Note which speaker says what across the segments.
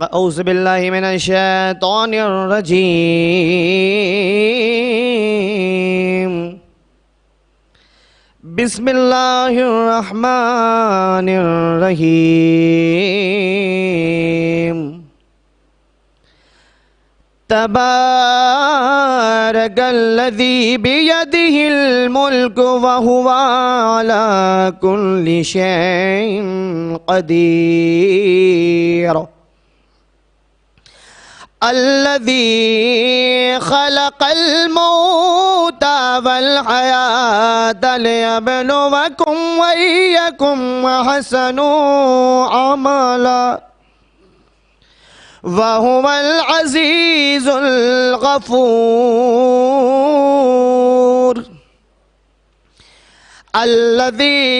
Speaker 1: أعوذ بالله من الشيطان الرجيم بسم الله الرحمن الرحيم تبارك الذي بيده الملك وهو على كل شيء قدير الذي خلق الموت والحياة ليبلوكم وأيكم أحسن عملا وهو العزيز الغفور الذي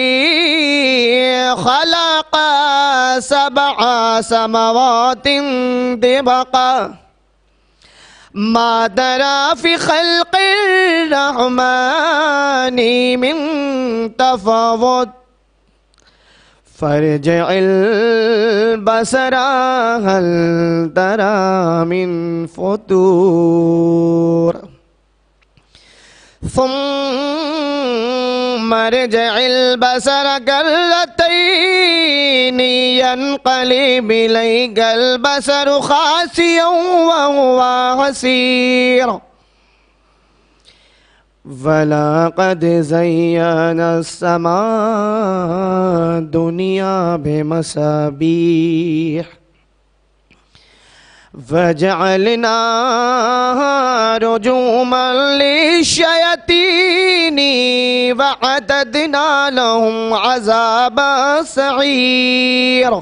Speaker 1: خلق 7 سماوات طباقا ما ترى في خلق الرحمن من تفاوت فارجع البصر هل ترى من فطور ثم ارجع البصر كرتين ينقلب إليك البصر خاسئا وهو حسير ولقد زينا السماء الدنيا بمصابيح فجعلناها رجوما للشياطين وأعتدنا لهم عذاب السعير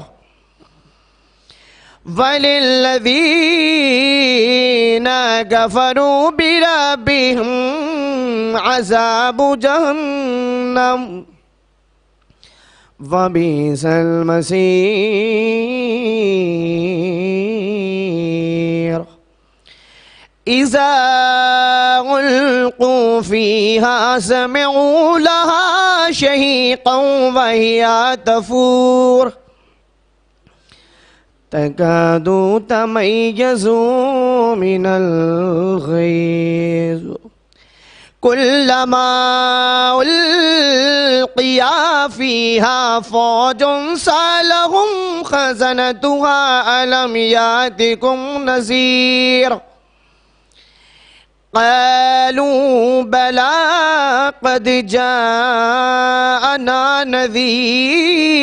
Speaker 1: وللذين كفروا بربهم عذاب جهنم وبئس المصير إذا ألقوا فيها سمعوا لها شهيقا وهي تفور تكاد تميز من الغيظ كلما ألقي فيها فوج سألهم خزنتها ألم يأتكم نذير قالوا بلى قد جاءنا نذير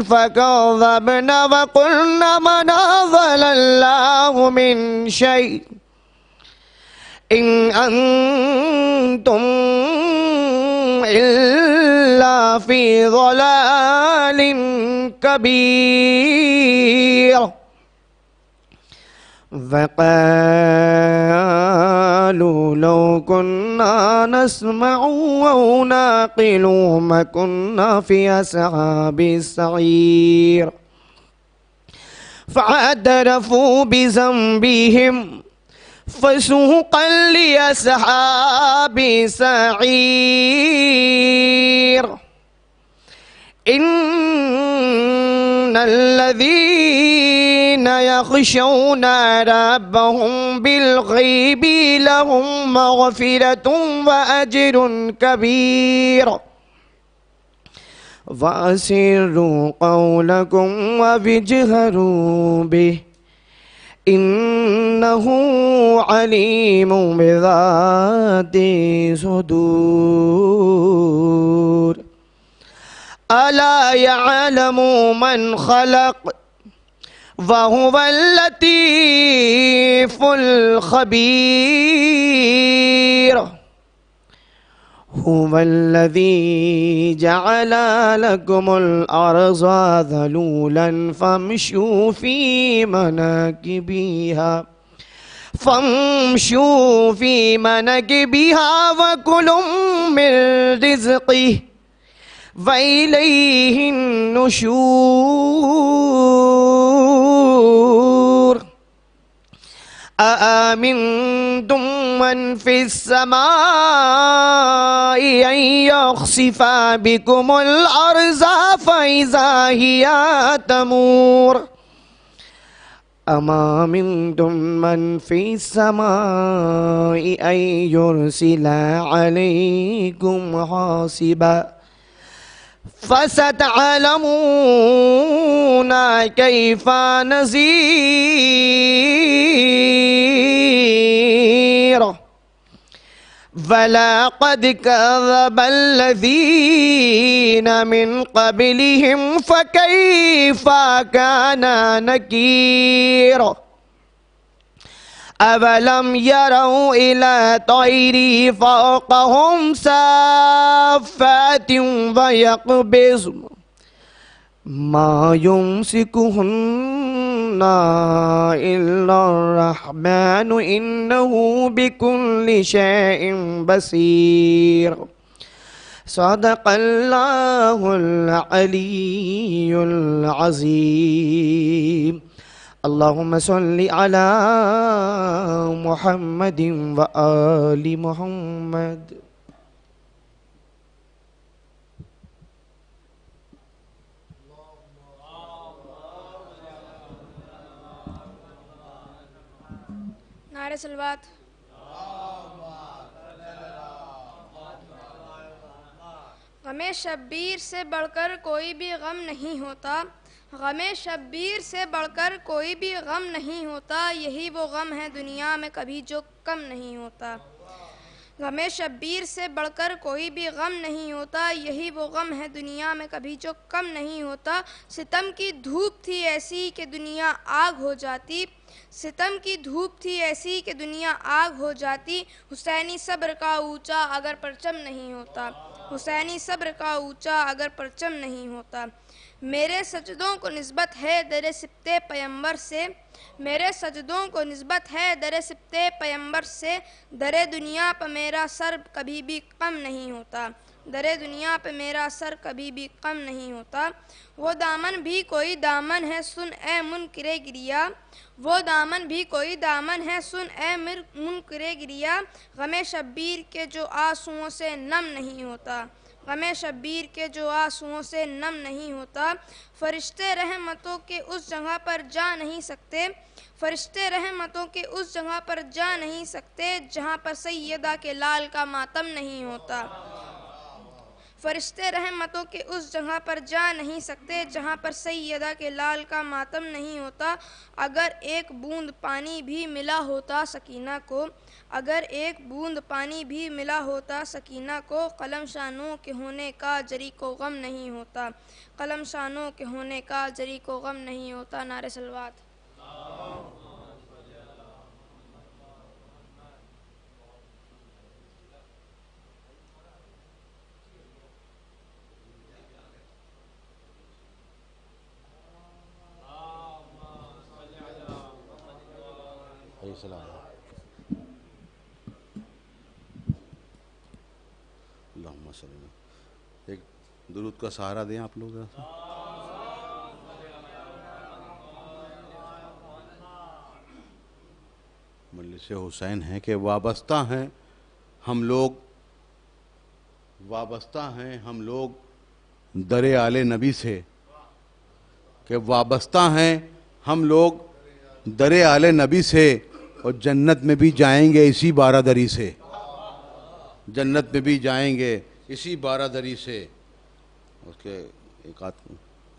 Speaker 1: فكذبنا وقلنا ما نزل الله من شيء إن أنتم إلا في ضلال كبير وقالوا لو كنا نسمع أو نعقل ما كنا في أصحاب السعير فاعترفوا بذنبهم فسوقا لأصحاب السعير إن الذين يخشون ربهم بالغيب لهم مغفرة وأجر كبير وأسروا قولكم واجهروا به إنه عليم بذات الصدور ألا يعلم من خلق وهو اللطيف الخبير هو الذي جعل لكم الأرض ذلولا فامشوا في مناكبها وكلوا من رزقه وإليه النشور الصدور أأمنتم من في السماء أن يخسف بكم الأرض فإذا هي تمور أما أمنتم من في السماء أن يرسل عليكم حاصبا فستعلمون كيف نذير ولقد كذب الذين من قبلهم فكيف كان نكير أولم يروا إلى طير فوقهم صافات ويقبضن ما يمسكهن إلا الرحمن إنه بكل شيء بصير صدق الله العلي العظيم اللهم صل على محمد وآل محمد
Speaker 2: نعرہ صلوات غم شبیر سے بڑھ کر کوئی بھی غم نہیں ہوتا غم شبیر سے بڑھ کر کوئی بھی غم نہیں ہوتا یہی وہ غم ہے دنیا میں کبھی جو کم نہیں ہوتا غم شبیر سے بڑھ کر کوئی بھی غم نہیں ہوتا یہی وہ غم ہے دنیا میں کبھی جو کم نہیں ہوتا ستم کی دھوپ تھی ایسی کہ دنیا آگ ہو جاتی ستم کی دھوپ تھی ایسی کہ دنیا آگ ہو جاتی حسینی صبر کا اونچا اگر پرچم نہیں ہوتا حسینی صبر کا اونچا اگر پرچم نہیں ہوتا میرے سجدوں کو نسبت ہے در سبط پیمبر سے میرے سجدوں کو نسبت ہے در سبط پیمبر سے در دنیا پہ میرا سر کبھی بھی کم نہیں ہوتا در دنیا پہ میرا سر کبھی بھی کم نہیں ہوتا وہ دامن بھی کوئی دامن ہے سن اے منکر گریا وہ دامن بھی کوئی دامن ہے سن اے منکر گریا غم شبیر کے جو آنسوؤں سے نم نہیں ہوتا غم شبیر کے جو آنسوؤں سے نم نہیں ہوتا فرشتے رحمتوں کے اس جگہ پر جا نہیں سکتے فرشتے رحمتوں کے اس جگہ پر جا نہیں سکتے جہاں پر سیدہ کے لال کا ماتم نہیں ہوتا فرشتے رحمتوں کے اس جگہ پر جا نہیں سکتے جہاں پر سیدہ کے لال کا ماتم نہیں ہوتا اگر ایک بوند پانی بھی ملا ہوتا سکینہ کو اگر ایک بوند پانی بھی ملا ہوتا سکینہ کو قلم شانوں کے ہونے کا جری کو غم نہیں ہوتا قلم شانوں کے ہونے کا جری کو غم نہیں ہوتا نعرہ صلوات
Speaker 3: اللہم صلی اللہ ایک درود کا سہارا دیں آپ لوگ مجلس حسین ہیں کہ وابستہ ہیں ہم لوگ در آل نبی سے کہ وابستہ ہیں ہم لوگ در آل نبی سے اور جنت میں بھی جائیں گے اسی بارہ دری سے جنت میں بھی جائیں گے اسی بارہ دری سے اس کے ایک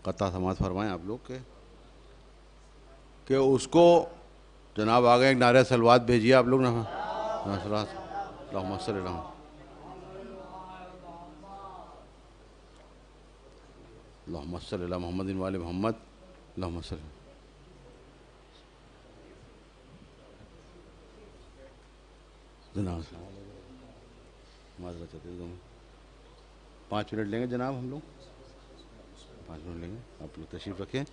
Speaker 3: قطع سماعت فرمائیں آپ لوگ کہ اس کو جناب آگے ایک نعرہ صلوات بھیجیے آپ لوگ اللہم صلی اللہ اللہم صلی اللہ محمد وآل محمد اللہم صلی اللہ جناب معذرت 5 منٹ لیں گے جناب ہم لوگ 5 منٹ لیں گے آپ لوگ تشریف رکھیں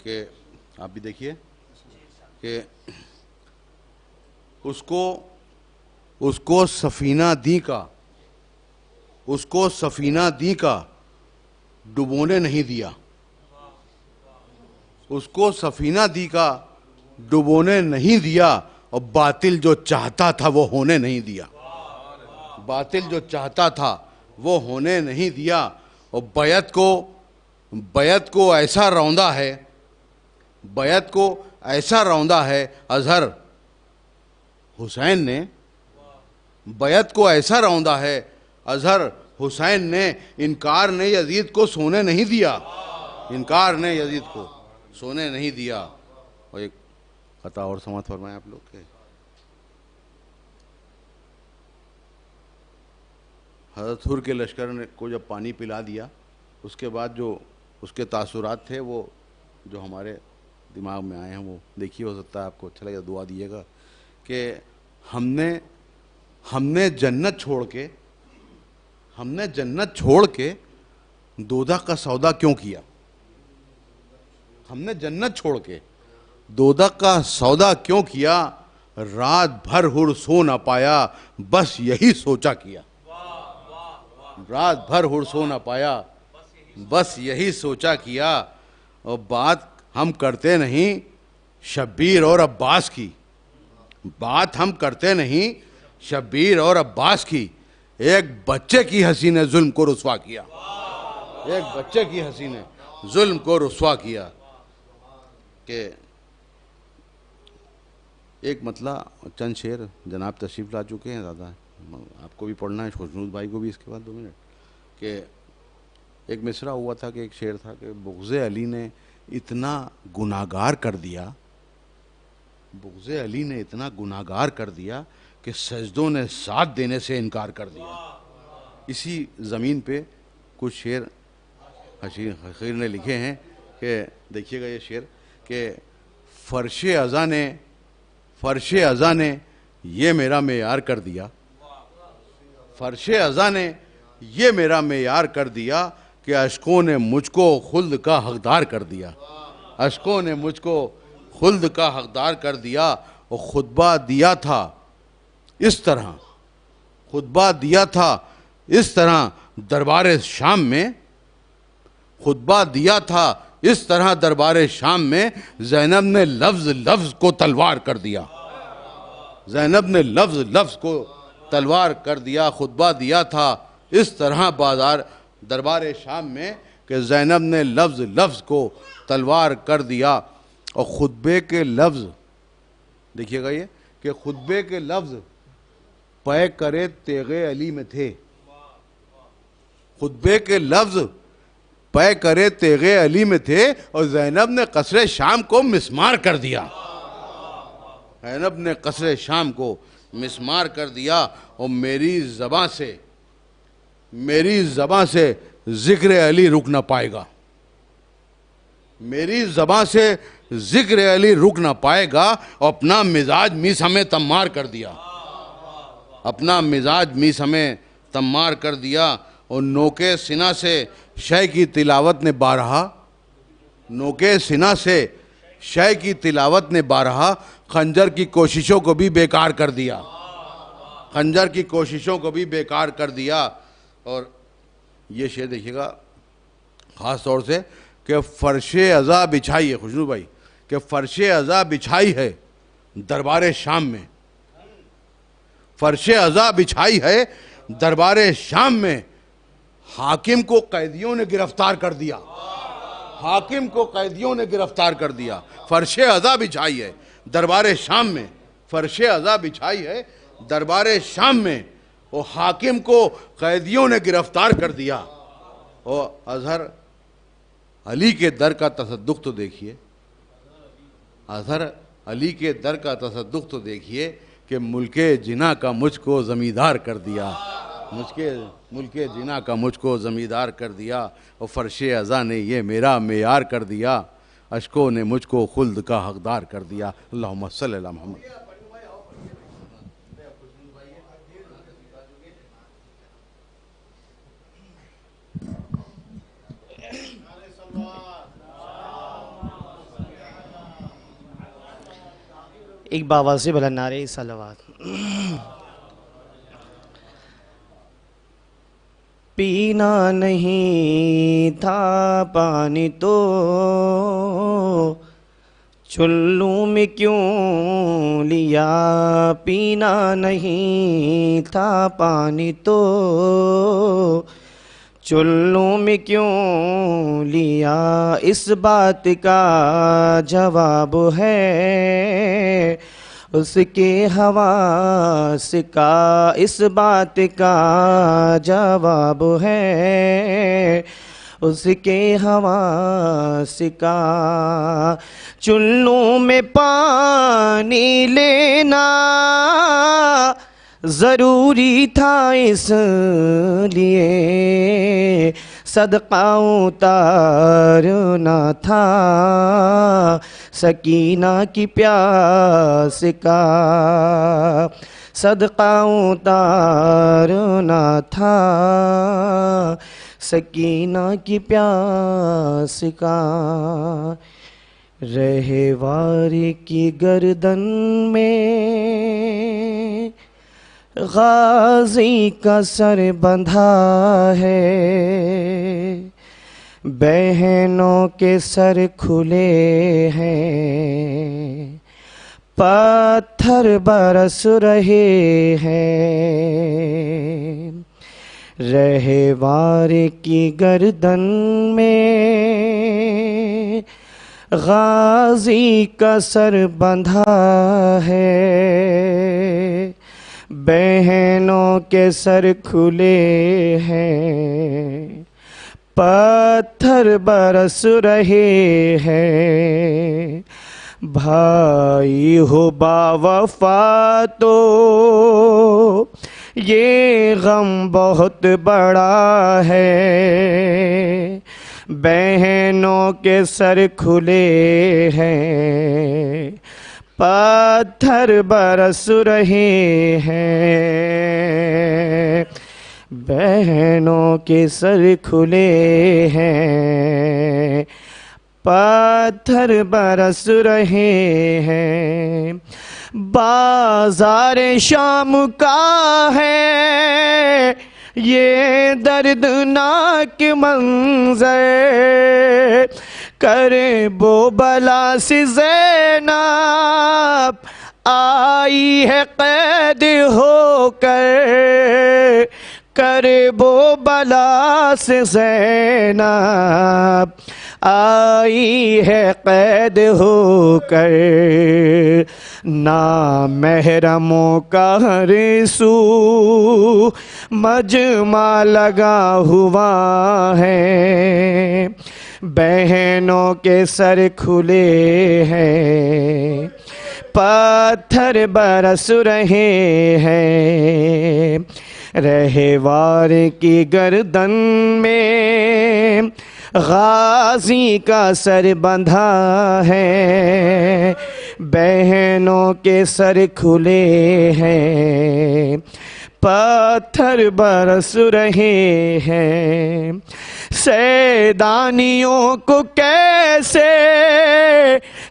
Speaker 3: کہ آپ بھی دیکھیے کہ اس کو سفینہ دی کا ڈبونے نہیں دیا اس کو سفینہ دی کا ڈبونے نہیں دیا، اور باطل جو چاہتا تھا وہ ہونے نہیں دیا، باطل جو چاہتا تھا وہ ہونے نہیں دیا۔ اور بیعت کو ایسا روندا ہے، بیعت کو ایسا روندا ہے اظہر حسین نے، بیعت کو ایسا روندا ہے اظہر حسین نے، انکار نے یزید کو سونے نہیں دیا، انکار نے یزید کو سونے نہیں دیا۔ اور ایک قطع اور سماعت فرمائیں آپ لوگ کے، حضرت حر کے لشکر کو جب پانی پلا دیا، اس کے بعد جو اس کے تاثرات تھے وہ جو ہمارے دماغ میں آئے ہیں وہ دیکھیے، ہو سکتا ہے آپ کو اچھا لگے، دعا دیے گا کہ ہم نے جنت چھوڑ کے دوزخ کا سودا کیوں کیا؟ ہم نے جنت چھوڑ کے دوزخ کا سودا کیوں کیا؟ رات بھر حر سو نہ پایا، بس یہی سوچا کیا، رات بھر حر سو نہ پایا، بس یہی سوچا کیا۔ اور بات ہم کرتے نہیں شبیر اور عباس کی، بات ہم کرتے نہیں شبیر اور عباس کی، ایک بچے کی ہنسی نے ظلم کو رسوا کیا، ایک بچے کی ہنسی نے ظلم کو رسوا کیا۔ کہ ایک مطلع چند شعر جناب تشریف لا چکے ہیں، زیادہ آپ کو بھی پڑھنا ہے، خوشنود بھائی کو بھی اس کے بعد 2 منٹ، کہ ایک مصرع ہوا تھا کہ ایک شعر تھا کہ بغض علی نے اتنا گناہگار کر دیا، بغض علی نے اتنا گناہگار کر دیا کہ سجدوں نے ساتھ دینے سے انکار کر دیا۔ اسی زمین پہ کچھ شعر حقیر نے لکھے ہیں کہ دیکھیے گا یہ شعر کہ فرش ازاں نے یہ میرا معیار کر دیا، فرش ازاں نے یہ میرا معیار کر دیا کہ اشکوں نے مجھ کو خلد کا حقدار کر دیا، اشکوں نے مجھ کو خلد کا حقدار کر دیا۔ اور خطبہ دیا تھا اس طرح، خطبہ دیا تھا اس طرح دربار شام میں، خطبہ دیا تھا اس طرح دربار شام میں، زینب نے لفظ کو تلوار کر دیا، زینب نے لفظ کو تلوار کر دیا۔ خطبہ دیا تھا اس طرح دربار شام میں کہ زینب نے لفظ کو تلوار کر دیا۔ اور خطبے کے لفظ دیکھیے گا یہ کہ خطبے کے لفظ پے کرے تیغ علی میں تھے، خطبے کے لفظ پے کرے تیغ علی میں تھے، اور زینب نے قصر شام کو مسمار کر دیا، زینب نے قصر شام کو مسمار کر دیا۔ اور میری زباں سے ذکر علی رک نہ پائے گا، میری زباں سے ذکر علی رک نہ پائے گا، اور اپنا مزاج میس ہمیں تمار کر دیا، اپنا مزاج میس ہمیں تمار کر دیا۔ اور نوکے سنا سے شے کی تلاوت نے بارہا، نوکے سنا سے شے کی تلاوت نے بارہا، خنجر کی کوششوں کو بھی بیکار کر دیا، خنجر کی کوششوں کو بھی بیکار کر دیا۔ اور یہ شعر دیکھیے گا خاص طور سے کہ فرش ازاں بچھائی ہے، خوشنو بھائی، کہ فرش ازاں بچھائی ہے دربار شام میں، فرش ازاں بچھائی ہے دربار شام میں، حاکم کو قیدیوں نے گرفتار کر دیا، حاکم کو قیدیوں نے گرفتار کر دیا۔ فرش ازاں بچھائی ہے دربار شام میں، فرش ازاں بچھائی ہے دربار شام میں، اور حاکم کو قیدیوں نے گرفتار کر دیا۔ اور اظہر علی کے در کا تصدق تو دیکھیے، اظہر علی کے در کا تصدق تو دیکھیے کہ ملک جنا کا مجھ کو زمیندار کر دیا، ملک جنا کا مجھ کو زمیندار کر دیا۔ اور فرش ازاں نے یہ میرا معیار کر دیا، اشکوں نے مجھ کو خلد کا حقدار کر دیا۔ اللہم صلی اللہ محمد۔
Speaker 1: ایک باوا سے بلند نعرے صلوات۔ پینا نہیں تھا پانی تو چلوں میں کیوں لیا، پینا نہیں تھا پانی تو چلوں میں کیوں لیا، اس بات کا جواب ہے اس کے حواس کا، اس بات کا جواب ہے اس کے حواس کا، چلوں میں پانی لینا ضروری تھا اس لیے، صدقہ اتارنا تھا سکینہ کی پیاس کا، صدقہ اتارنا تھا سکینہ کی پیاس کا، رہوار کی گردن میں غازی کا سر بندھا ہے، بہنوں کے سر کھلے ہیں، پتھر برس رہے ہیں، رہوار کی گردن میں غازی کا سر بندھا ہے، بہنوں کے سر کھلے ہیں، پتھر برس رہے ہیں، بھائی ہو باوفا تو یہ غم بہت بڑا ہے، بہنوں کے سر کھلے ہیں، پتھر برس رہے ہیں، بہنوں کے سر کھلے ہیں، پتھر برس رہے ہیں، بازار شام کا ہے یہ دردناک منظر، کرب و بلا سے زینب آئی ہے قید ہو کر، کرب و بلا سے زینب آئی ہے قید ہو کر، نامحرموں کا ہر سو مجمع لگا ہوا ہے، بہنوں کے سر کھلے ہیں، پتھر برس رہے ہیں، رہوار کی گردن میں غازی کا سر بندھا ہے، بہنوں کے سر کھلے ہیں، پتھر برس رہے ہیں، سیدانیوں کو کیسے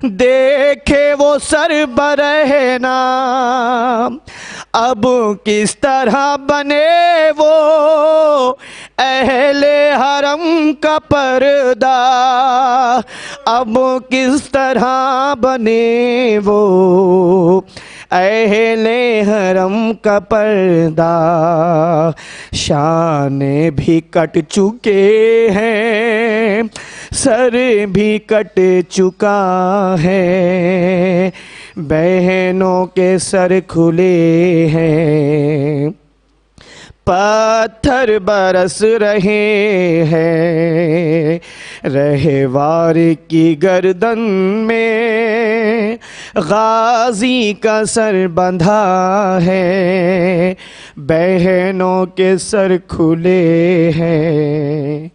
Speaker 1: دیکھے وہ سر برہنہ، اب کس طرح بنے وہ اہل حرم کا پردہ، اب کس طرح بنے وہ اہل حرم کا پردہ، شان بھی کٹ چکے ہیں، سر بھی کٹ چکا ہے، بہنوں کے سر کھلے ہیں، پتھر برس رہے ہیں، رہوار کی گردن میں غازی کا سر بندھا ہے، بہنوں کے سر کھلے ہیں،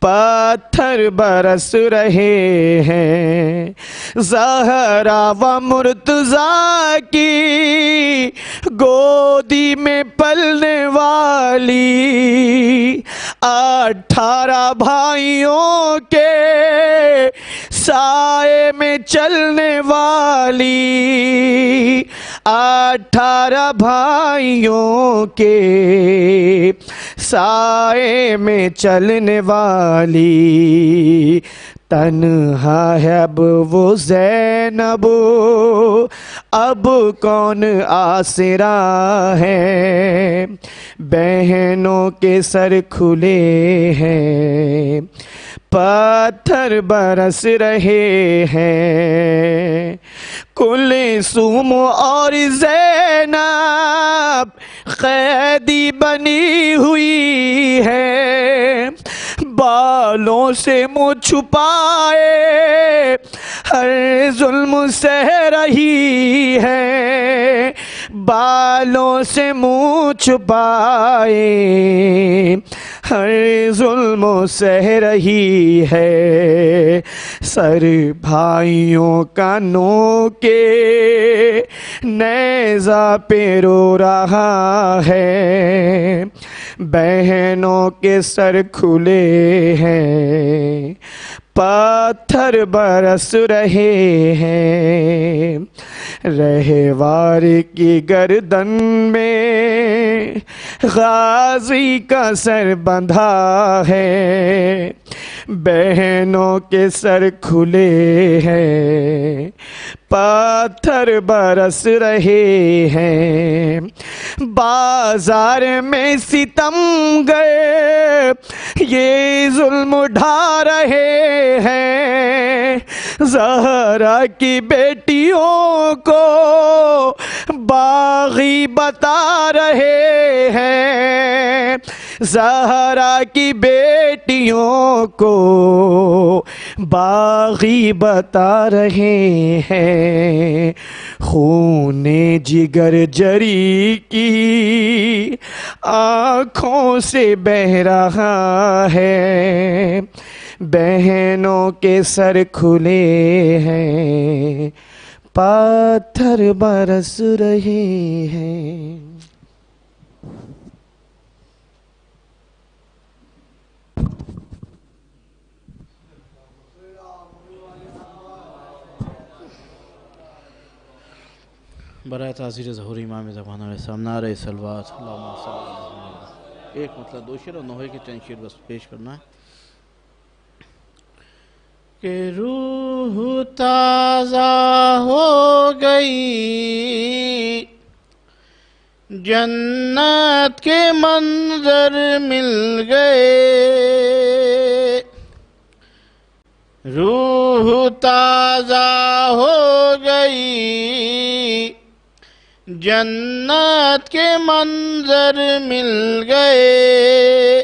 Speaker 1: پتھر برس رہے ہیں، زہرا و مرتضیٰ کی گودی میں پلنے والی، 18 بھائیوں کے سائے میں چلنے والی، 18 بھائیوں کے سائے میں چلنے والی تنہا ہے اب وہ زینب، اب کون آسرا ہے؟ بہنوں کے سر کھلے ہیں، پتھر برس رہے ہیں، کلثوم اور زینب قیدی بنی ہوئی ہے، بالوں سے منہ چھپائے ہر ظلم سہ رہی ہے، بالوں سے منہ چھپائے ہر ظلم سہ رہی ہے، سر بھائیوں کا نوکے نیزہ پہ رو رہا ہے، بہنوں کے سر کھلے ہیں، پتھر برس رہے ہیں، رہوار کی گردن میں غازی کا سر بندھا ہے، بہنوں کے سر کھلے ہیں، پتھر برس رہے ہیں، بازار میں ستم گئے یہ ظلم ڈھا رہے ہیں، زہرا کی بیٹیوں کو باغی بتا رہے ہیں، زہرا کی بیٹیوں کو باغی بتا رہے ہیں، خون جگر جری کی آنکھوں سے بہہ رہا ہے، بہنوں کے سر کھلے ہیں، پتھر برس رہے ہیں۔
Speaker 4: برائے تعزیر ظہور امام زمان علیہ السلام، نعرہ صلوات، اللہم صلی اللہ علیہ وسلم۔ ایک مطلب 2 شعر اور نوحے کے چند شعر بس پیش کرنا ہے کہ روح تازہ ہو گئی، جنت کے منظر مل گئے، روح تازہ ہو گئی، جنت کے منظر مل گئے،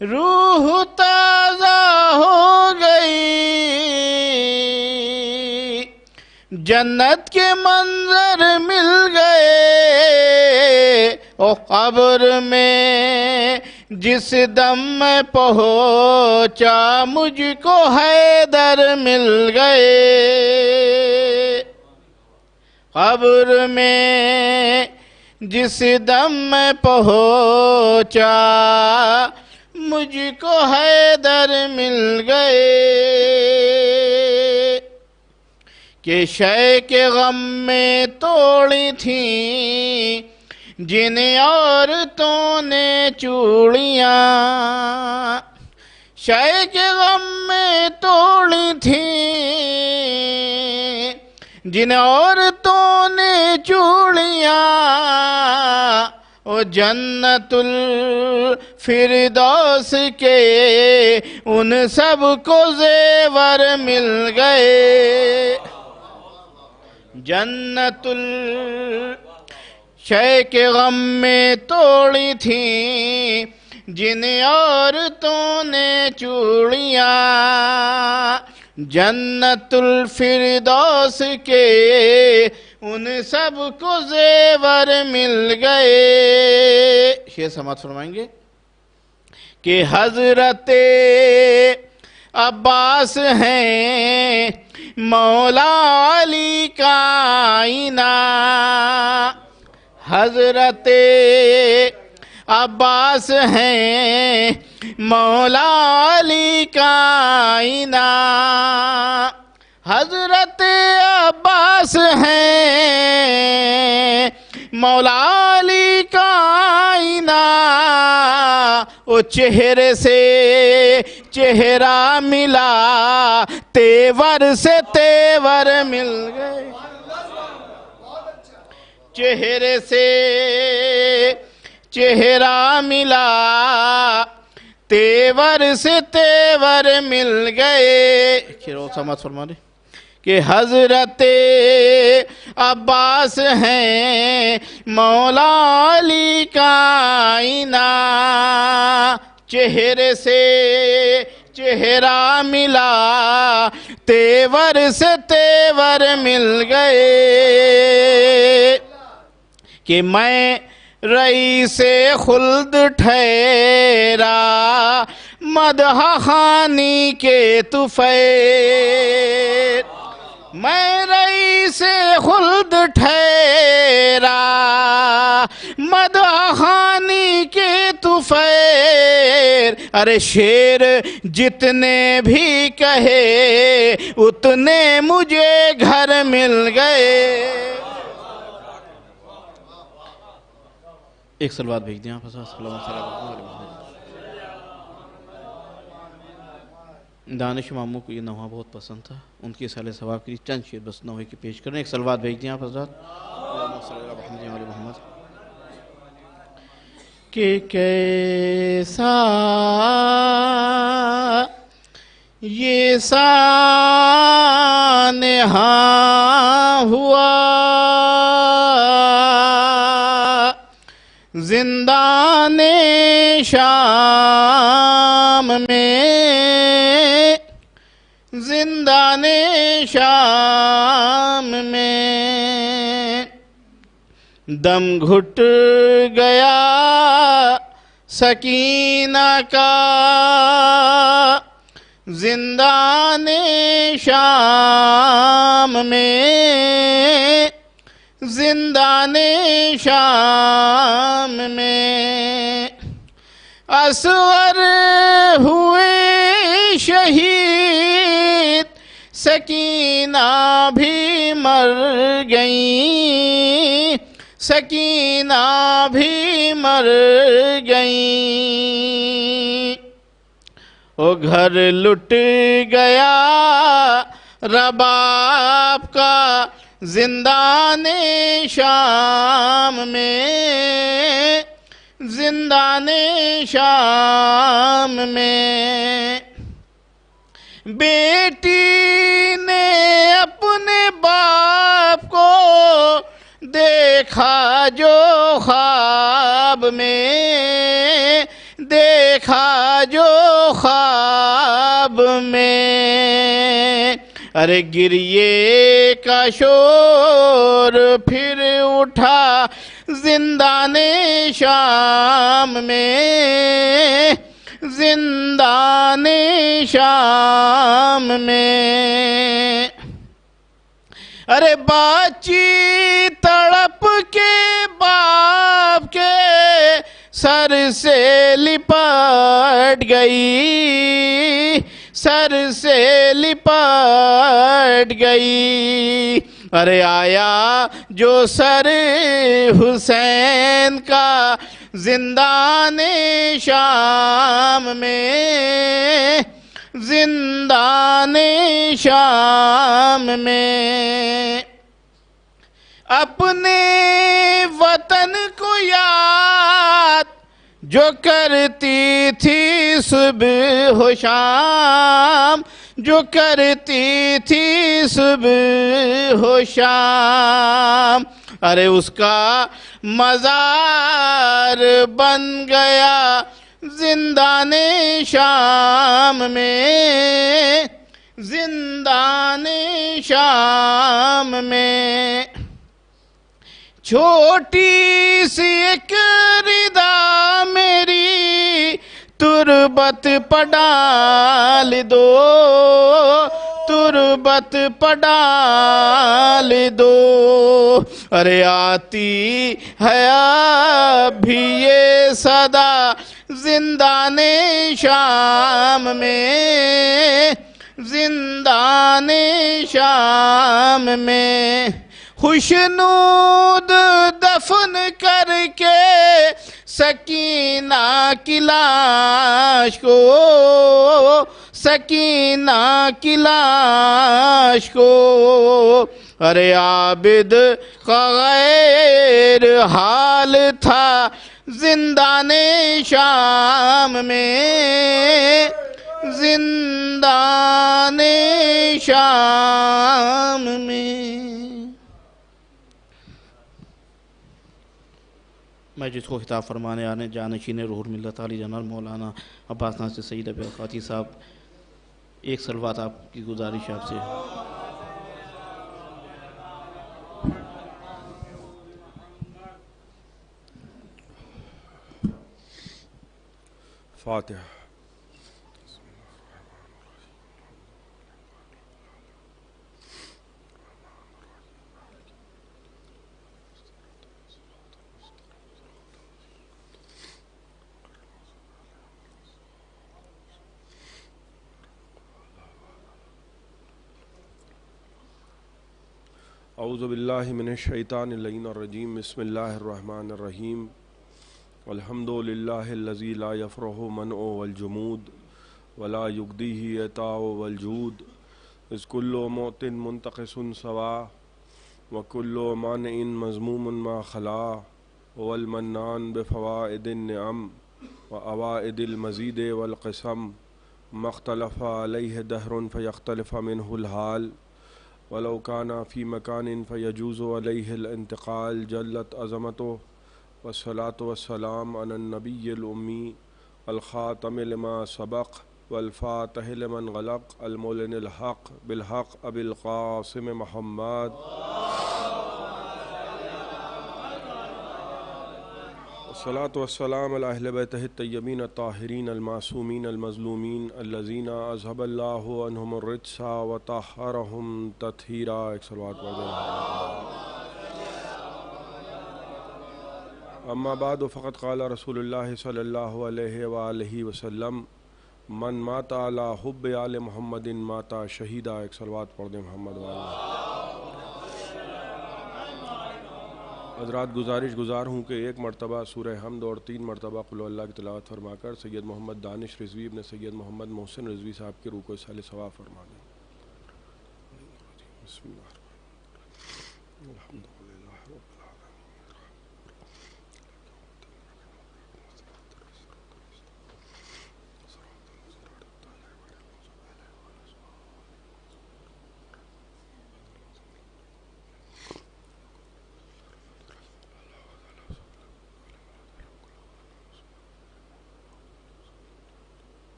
Speaker 4: روح تازہ ہو گئی، جنت کے منظر مل گئے، او قبر میں جس دم میں پہنچا مجھ کو حیدر مل گئے، قبر میں جس دم میں پہنچا مجھ کو حیدر مل گئے، کہ شے کے غم میں توڑی تھیں جن عورتوں نے چوڑیاں، شے کے غم میں توڑی تھیں جن عورتوں نے چوڑیاں، او جنت الفردوس کے ان سب کو زیور مل گئے، جنت شے کے غم میں توڑی تھیں جن عورتوں نے چوڑیاں، جنت الفردوس کے ان سب کو زیور مل گئے۔ شعر سماعت فرمائیں گے کہ حضرت عباس ہیں مولا علی کا آئینہ، حضرت عباس ہیں مولا علی کا آئینہ، حضرت عباس عباس ہیں مولا علی کا آئینہ او چہرے سے چہرہ ملا تیور سے تیور مل گئے چہرے سے چہرہ ملا تیور سے تیور مل گئے سماعت فرما دے کہ حضرت عباس ہیں مولا علی کا آئینہ چہرے سے چہرہ ملا تیور سے تیور مل گئے کہ میں رئیس خلد ٹھہرا مدح خوانی کے طفیل میں رئیس خلد ٹھہرا مدح خوانی کے طفیل ارے شیر جتنے بھی کہے اتنے مجھے گھر مل گئے ایک سلوات بھیج دیں آپ صلی اللہ علیہ وسلم دانش ماموں کو یہ نوحہ بہت پسند تھا ان کی سال ثواب کے لیے چند شعر بس نوحے کی پیش کریں ایک سلوات بھیج دیں آپ حضرات کہ کیسا یہ سانحہ ہوا زندان شام میں زندان شام میں دم گھٹ گیا سکینہ کا زندان شام میں زندان شام میں اصغر ہوئے شہید سکینہ بھی مر گئیں سکینہ بھی مر گئیں او گھر لٹ گیا رباب کا زندان شام میں زندان شام میں بیٹی نے اپنے باپ کو دیکھا جو خواب میں دیکھا جو خواب میں ارے گریے کا شور پھر اٹھا زندان شام میں زندان شام میں ارے باچی تڑپ کے باپ کے سر سے لپٹ گئی سر سے لپٹ گئی ارے آیا جو سر حسین کا زندان شام میں زندان شام میں اپنے وطن کو یاد جو کرتی تھی صبح و شام جو کرتی تھی صبح و شام ارے اس کا مزار بن گیا زندان شام میں زندان شام میں چھوٹی سی ایک ردا میری تربت پہ ڈال دو تربت پہ ڈال دو ارے آتی ہے ابھی یہ صدا زندان شام میں زندان شام میں خوشنود دفن کر کے سکینہ کی لاش کو، سکینہ کی لاش کو، ارے عابد کا غیر حال تھا زندان شام میں، زندان شام میں۔ مجلس کو خطاب فرمانے آنے جانشین روح الملت علی جنرل مولانا عباس ناصر سید ابی القاتی صاحب، ایک صلوات آپ کی گزارش آپ سے۔
Speaker 5: فاتحہ۔ اعوذ باللہ من الشیطان اللعین الرجیم، بسم اللہ الرحمن الرحیم۔ الحمد للہ الذی لا یفرح منع والجمود ولا یغدیہ عطاء والجود، اذ کل معط منتقص سوا وکل مانع مذموم ما خلا، والمنان بفوائد النعم وأوائد المزید والقسم، ما اختلف علیہ دہر فیختلف منہ الحال، ولو كان في مكان فيجوز عليه الانتقال، جلت عظمته، والصلاة والسلام على النبي الأمي الخاتم لما سبق والفاتح لمن غلق، المعلن الحق بالحق أبي القاسم محمد، الصلاة والسلام على أهل بيته الطيبين الطاهرين المعصومين المظلومين الذين أذهب الله عنهم الرجس وطهرهم تطهيرا۔ ایک صلوات پڑھ دیں۔ اما بعد فقد قال رسول اللہ صلی اللہ علیہ وآلہ وسلم، من مات على حب آل محمد مات شہیدا۔ ایک صلوات پڑھ دیں محمد وآلہ۔ حضرات گزار ہوں کہ ایک مرتبہ سورہ حمد اور 3 مرتبہ قل اللہ کی تلاوت فرما کر سید محمد دانش رضوی ابن سید محمد محسن رضوی صاحب کے روح کو اصحال ثواب فرما دیں۔ بسم اللہ الرحمن الرحیم، الحمدللہ رب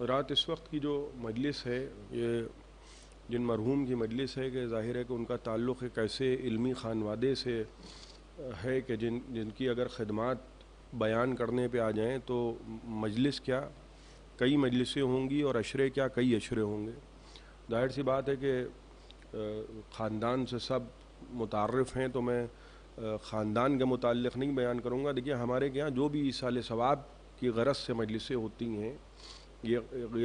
Speaker 5: رات اس وقت کی جو مجلس ہے، یہ جن مرحوم کی مجلس ہے کہ ظاہر ہے کہ ان کا تعلق ایک ایسے علمی خانوادے سے ہے کہ جن کی اگر خدمات بیان کرنے پہ آ جائیں تو مجلس کیا کئی مجلسیں ہوں گی اور عشرے کیا کئی عشرے ہوں گے۔ ظاہر سی بات ہے کہ خاندان سے سب متعارف ہیں تو میں خاندان کے متعلق نہیں بیان کروں گا۔ دیکھیے ہمارے کے یہاں جو بھی ایصال ثواب کی غرض سے مجلسیں ہوتی ہیں، یہ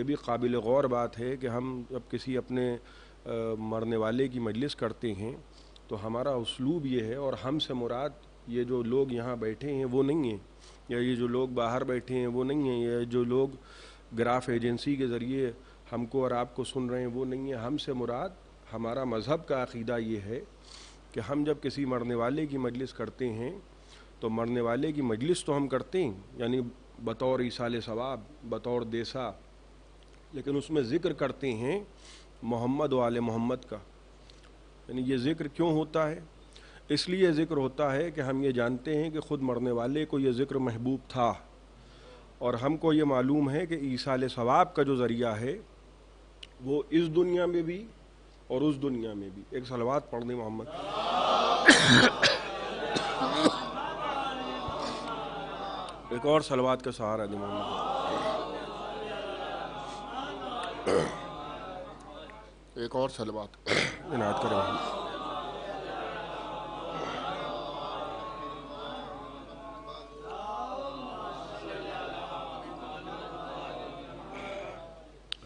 Speaker 5: بھی قابل غور بات ہے کہ ہم جب کسی اپنے مرنے والے کی مجلس کرتے ہیں تو ہمارا اسلوب یہ ہے، اور ہم سے مراد یہ جو لوگ یہاں بیٹھے ہیں وہ نہیں ہیں، یا یہ جو لوگ باہر بیٹھے ہیں وہ نہیں ہیں، یا جو لوگ گراف ایجنسی کے ذریعے ہم کو اور آپ کو سن رہے ہیں وہ نہیں ہیں۔ ہم سے مراد ہمارا مذہب کا عقیدہ یہ ہے کہ ہم جب کسی مرنے والے کی مجلس کرتے ہیں تو مرنے والے کی مجلس تو ہم کرتے ہیں، یعنی بطور ایصال ثواب، بطور دیسا، لیکن اس میں ذکر کرتے ہیں محمد و آل محمد کا۔ یعنی یہ ذکر کیوں ہوتا ہے؟ اس لیے ذکر ہوتا ہے کہ ہم یہ جانتے ہیں کہ خود مرنے والے کو یہ ذکر محبوب تھا، اور ہم کو یہ معلوم ہے کہ ایصال ثواب کا جو ذریعہ ہے وہ اس دنیا میں بھی اور اس دنیا میں بھی۔ ایک صلوات پڑھ دیں محمد۔ ایک اور صلوات کا سہارا دیں محمد۔ ایک اور صلوات عنایت کریں محمد۔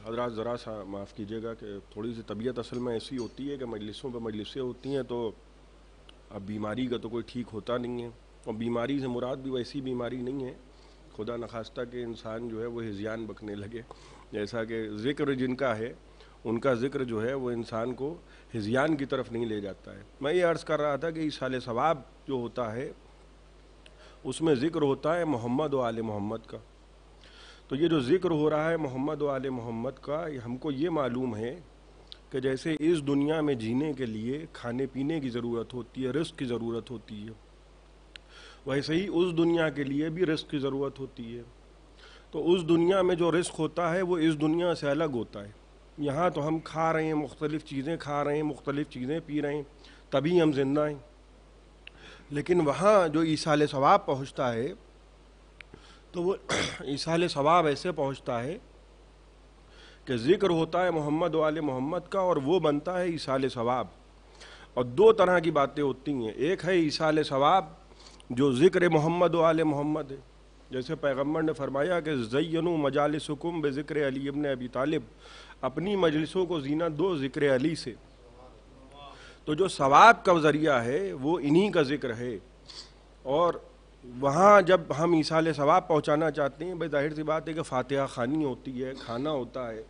Speaker 5: حضرات ذرا سا معاف کیجیے گا کہ تھوڑی سی طبیعت اصل میں ایسی ہوتی ہے کہ مجلسوں پہ مجلسیں ہوتی ہیں تو اب بیماری کا تو کوئی ٹھیک ہوتا نہیں ہے، اور بیماری سے مراد بھی ویسی بیماری نہیں ہے خدا نخواستہ کہ انسان جو ہے وہ ہذیان بکنے لگے، جیسا کہ ذکر جن کا ہے ان کا ذکر جو ہے وہ انسان کو ہذیان کی طرف نہیں لے جاتا ہے۔ میں یہ عرض کر رہا تھا کہ ایصال ثواب جو ہوتا ہے اس میں ذکر ہوتا ہے محمد و آل محمد کا، تو یہ جو ذکر ہو رہا ہے محمد و آل محمد کا، ہم کو یہ معلوم ہے کہ جیسے اس دنیا میں جینے کے لیے کھانے پینے کی ضرورت ہوتی ہے، رزق کی ضرورت ہوتی ہے، ویسے ہی اس دنیا کے لیے بھی رزق کی ضرورت ہوتی ہے۔ تو اس دنیا میں جو رزق ہوتا ہے وہ اس دنیا سے الگ ہوتا ہے۔ یہاں تو ہم کھا رہے ہیں، مختلف چیزیں کھا رہے ہیں، مختلف چیزیں پی رہے ہیں، تبھی ہم زندہ ہیں، لیکن وہاں جو ایصال ثواب پہنچتا ہے تو وہ ایصال ثواب ایسے پہنچتا ہے کہ ذکر ہوتا ہے محمد و آل محمد کا اور وہ بنتا ہے ایصال ثواب۔ اور دو طرح کی باتیں ہوتی ہیں، ایک ہے ایصال ثواب جو ذکر محمد و آل محمد ہے، جیسے پیغمبر نے فرمایا کہ زینوا مجالسکم بذکر علی ابن ابی طالب، اپنی مجلسوں کو زینت دو ذکر علی سے۔ تو جو ثواب کا ذریعہ ہے وہ انہی کا ذکر ہے، اور وہاں جب ہم ایصال ثواب پہنچانا چاہتے ہیں، بھائی ظاہر سی بات ہے کہ فاتحہ خوانی ہوتی ہے، کھانا ہوتا ہے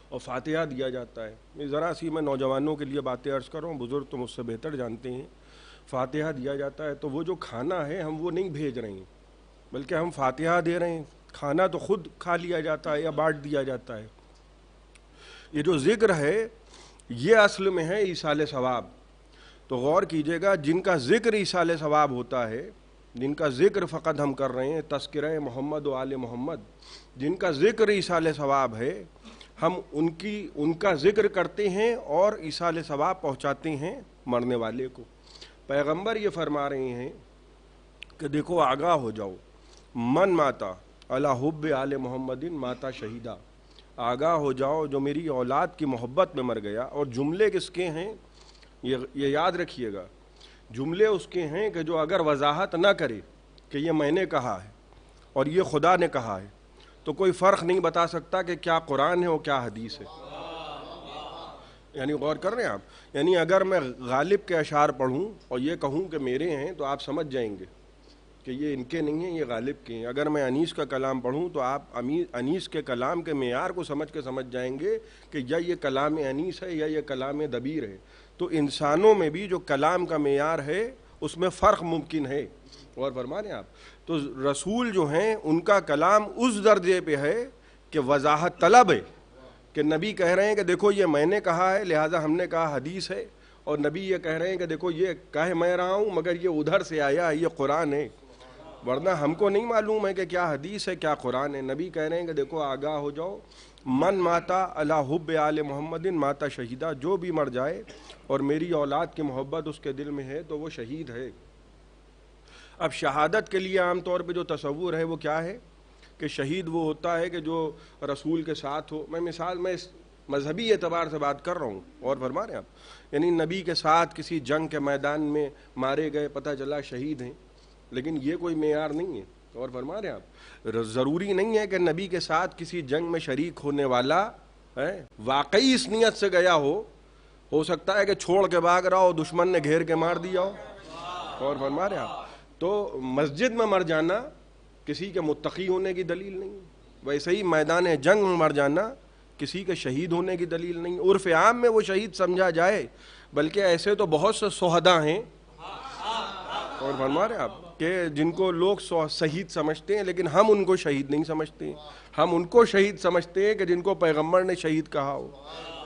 Speaker 5: اور فاتحہ دیا جاتا ہے۔ ذرا سی میں نوجوانوں کے لیے باتیں عرض کر رہا ہوں، بزرگ تو مجھ سے بہتر جانتے ہیں۔ فاتحہ دیا جاتا ہے تو وہ جو کھانا ہے ہم وہ نہیں بھیج رہے ہیں، بلکہ ہم فاتحہ دے رہے ہیں، کھانا تو خود کھا لیا جاتا ہے یا بانٹ دیا جاتا ہے۔ یہ جو ذکر ہے یہ اصل میں ہے ایصال ثواب۔ تو غور کیجئے گا، جن کا ذکر ایصال ثواب ہوتا ہے، جن کا ذکر فقط ہم کر رہے ہیں تذکرہ محمد و آل محمد، جن کا ذکر ایصال ثواب ہے، ہم ان کا ذکر کرتے ہیں اور ایصال ثواب پہنچاتے ہیں مرنے والے کو۔ پیغمبر یہ فرما رہے ہیں کہ دیکھو آگاہ ہو جاؤ، من ماتا علی حب آل محمد ماتا شہیدہ، آگاہ ہو جاؤ جو میری اولاد کی محبت میں مر گیا۔ اور جملے کس کے ہیں یہ یاد رکھیے گا، جملے اس کے ہیں کہ جو اگر وضاحت نہ کرے کہ یہ میں نے کہا ہے اور یہ خدا نے کہا ہے تو کوئی فرق نہیں بتا سکتا کہ کیا قرآن ہے اور کیا حدیث ہے۔ یعنی غور کر رہے ہیں آپ، یعنی اگر میں غالب کے اشعار پڑھوں اور یہ کہوں کہ میرے ہیں تو آپ سمجھ جائیں گے کہ یہ ان کے نہیں ہیں، یہ غالب کے ہیں۔ اگر میں انیس کا کلام پڑھوں تو آپ انیس کے کلام کے معیار کو سمجھ جائیں گے کہ یا یہ کلام انیس ہے یا یہ کلام دبیر ہے۔ تو انسانوں میں بھی جو کلام کا معیار ہے اس میں فرق ممکن ہے، غور فرما رہے ہیں آپ۔ تو رسول جو ہیں ان کا کلام اس درجے پہ ہے کہ وضاحت طلب ہے، کہ نبی کہہ رہے ہیں کہ دیکھو یہ میں نے کہا ہے لہٰذا ہم نے کہا حدیث ہے، اور نبی یہ کہہ رہے ہیں کہ دیکھو یہ کہہ میں رہا ہوں مگر یہ ادھر سے آیا ہے، یہ قرآن ہے، ورنہ ہم کو نہیں معلوم ہے کہ کیا حدیث ہے کیا قرآن ہے۔ نبی کہہ رہے ہیں کہ دیکھو آگاہ ہو جاؤ، من ماتا علی حب آل محمد ماتا شہیدہ، جو بھی مر جائے اور میری اولاد کی محبت اس کے دل میں ہے تو وہ شہید ہے۔ اب شہادت کے لیے عام طور پہ جو تصور ہے وہ کیا ہے کہ شہید وہ ہوتا ہے کہ جو رسول کے ساتھ ہو۔ میں مثال میں اس مذہبی اعتبار سے بات کر رہا ہوں، اور فرما رہے ہیں آپ، یعنی نبی کے ساتھ کسی جنگ کے میدان میں مارے گئے، پتہ چلا شہید ہیں، لیکن یہ کوئی معیار نہیں ہے، اور فرما رہے ہیں آپ، ضروری نہیں ہے کہ نبی کے ساتھ کسی جنگ میں شریک ہونے والا واقعی اس نیت سے گیا ہو سکتا ہے کہ چھوڑ کے بھاگ رہا ہو، دشمن نے گھیر کے مار دیا ہو، اور فرما رہے ہیں آپ۔ تو مسجد میں مر جانا کسی کے متقی ہونے کی دلیل نہیں، ویسے ہی میدان جنگ میں مر جانا کسی کے شہید ہونے کی دلیل نہیں۔ عرف عام میں وہ شہید سمجھا جائے، بلکہ ایسے تو بہت سے شہداء ہیں، اور فرما رہے ہیں آپ، کہ جن کو لوگ شہید سمجھتے ہیں لیکن ہم ان کو شہید نہیں سمجھتے، ہم ان کو شہید سمجھتے ہیں کہ جن کو پیغمبر نے شہید کہا ہو۔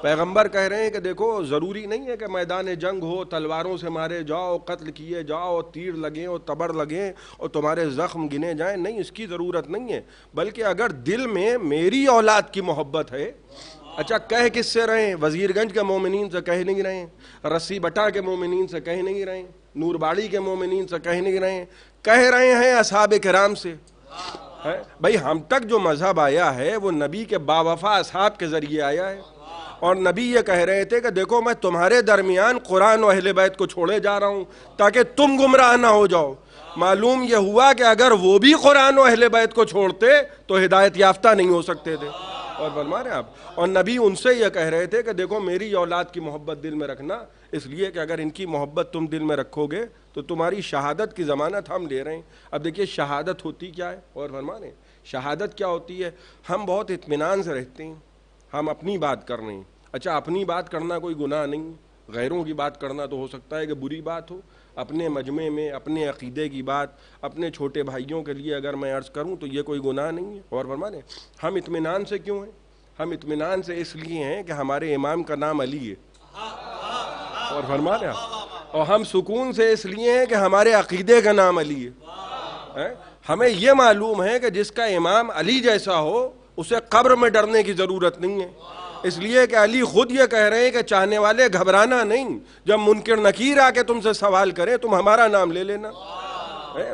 Speaker 5: پیغمبر کہہ رہے ہیں کہ دیکھو ضروری نہیں ہے کہ میدان جنگ ہو، تلواروں سے مارے جاؤ، قتل کیے جاؤ، تیر لگیں اور تبر لگیں اور تمہارے زخم گنے جائیں، نہیں، اس کی ضرورت نہیں ہے، بلکہ اگر دل میں میری اولاد کی محبت ہے، اچھا کہہ کس سے رہے ہیں؟ وزیر گنج کے مومنین سے کہہ نہیں رہے ہیں، رسی بٹا کے مومنین سے کہہ نہیں رہے ہیں، نور باڑی کے مومنین سے کہہ نہیں رہے ہیں، کہہ رہے ہیں اصحاب کرام سے۔ بھائی ہم تک جو مذہب آیا ہے وہ نبی کے باوفا اصحاب کے ذریعے آیا ہے، اور نبی یہ کہہ رہے تھے کہ دیکھو میں تمہارے درمیان قرآن و اہل بیت کو چھوڑے جا رہا ہوں تاکہ تم گمراہ نہ ہو جاؤ۔ معلوم یہ ہوا کہ اگر وہ بھی قرآن و اہل بیت کو چھوڑتے تو ہدایت یافتہ نہیں ہو سکتے تھے۔ اور فرما رہے ہیں آپ. اور نبی ان سے یہ کہہ رہے تھے کہ دیکھو میری اولاد کی محبت دل میں رکھنا، اس لیے کہ اگر ان کی محبت تم دل میں رکھو گے تو تمہاری شہادت کی ضمانت ہم لے رہے ہیں. اب دیکھیے شہادت ہوتی کیا ہے، اور فرما رہے ہیں شہادت کیا ہوتی ہے. ہم بہت اطمینان سے رہتے ہیں، ہم اپنی بات کر رہے ہیں. اچھا اپنی بات کرنا کوئی گناہ نہیں، غیروں کی بات کرنا تو ہو سکتا ہے کہ بری بات ہو. اپنے مجمع میں اپنے عقیدے کی بات اپنے چھوٹے بھائیوں کے لیے اگر میں عرض کروں تو یہ کوئی گناہ نہیں ہے. اور فرما رہے ہیں ہم اطمینان سے کیوں ہیں؟ ہم اطمینان سے اس لیے ہیں کہ ہمارے امام کا نام علی ہے. اور فرما رہے ہیں اور ہم سکون سے اس لیے ہیں کہ ہمارے عقیدے کا نام علی ہے. ہمیں یہ معلوم ہے کہ جس کا امام علی جیسا ہو اسے قبر میں ڈرنے کی ضرورت نہیں ہے. اس لیے کہ علی خود یہ کہہ رہے ہیں کہ چاہنے والے گھبرانا نہیں، جب منکر نکیر آ کے تم سے سوال کریں تم ہمارا نام لے لینا.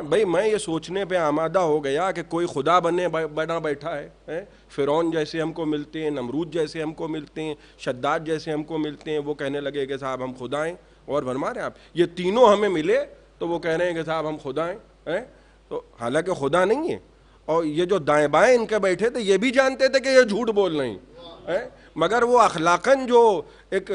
Speaker 5: بھئی میں یہ سوچنے پہ آمادہ ہو گیا کہ کوئی خدا بنا بیٹھا ہے. فرعون جیسے ہم کو ملتے ہیں، نمرود جیسے ہم کو ملتے ہیں، شداد جیسے ہم کو ملتے ہیں، وہ کہنے لگے کہ صاحب ہم خدا ہیں. اور فرما رہے ہیں آپ یہ تینوں ہمیں ملے تو وہ کہہ رہے ہیں کہ صاحب ہم خدا ہیں. تو حالانکہ خدا نہیں ہے. اور یہ جو دائیں بائیں ان کے بیٹھے تھے یہ بھی جانتے تھے کہ یہ جھوٹ بول رہے ہیں، مگر وہ اخلاقاً جو ایک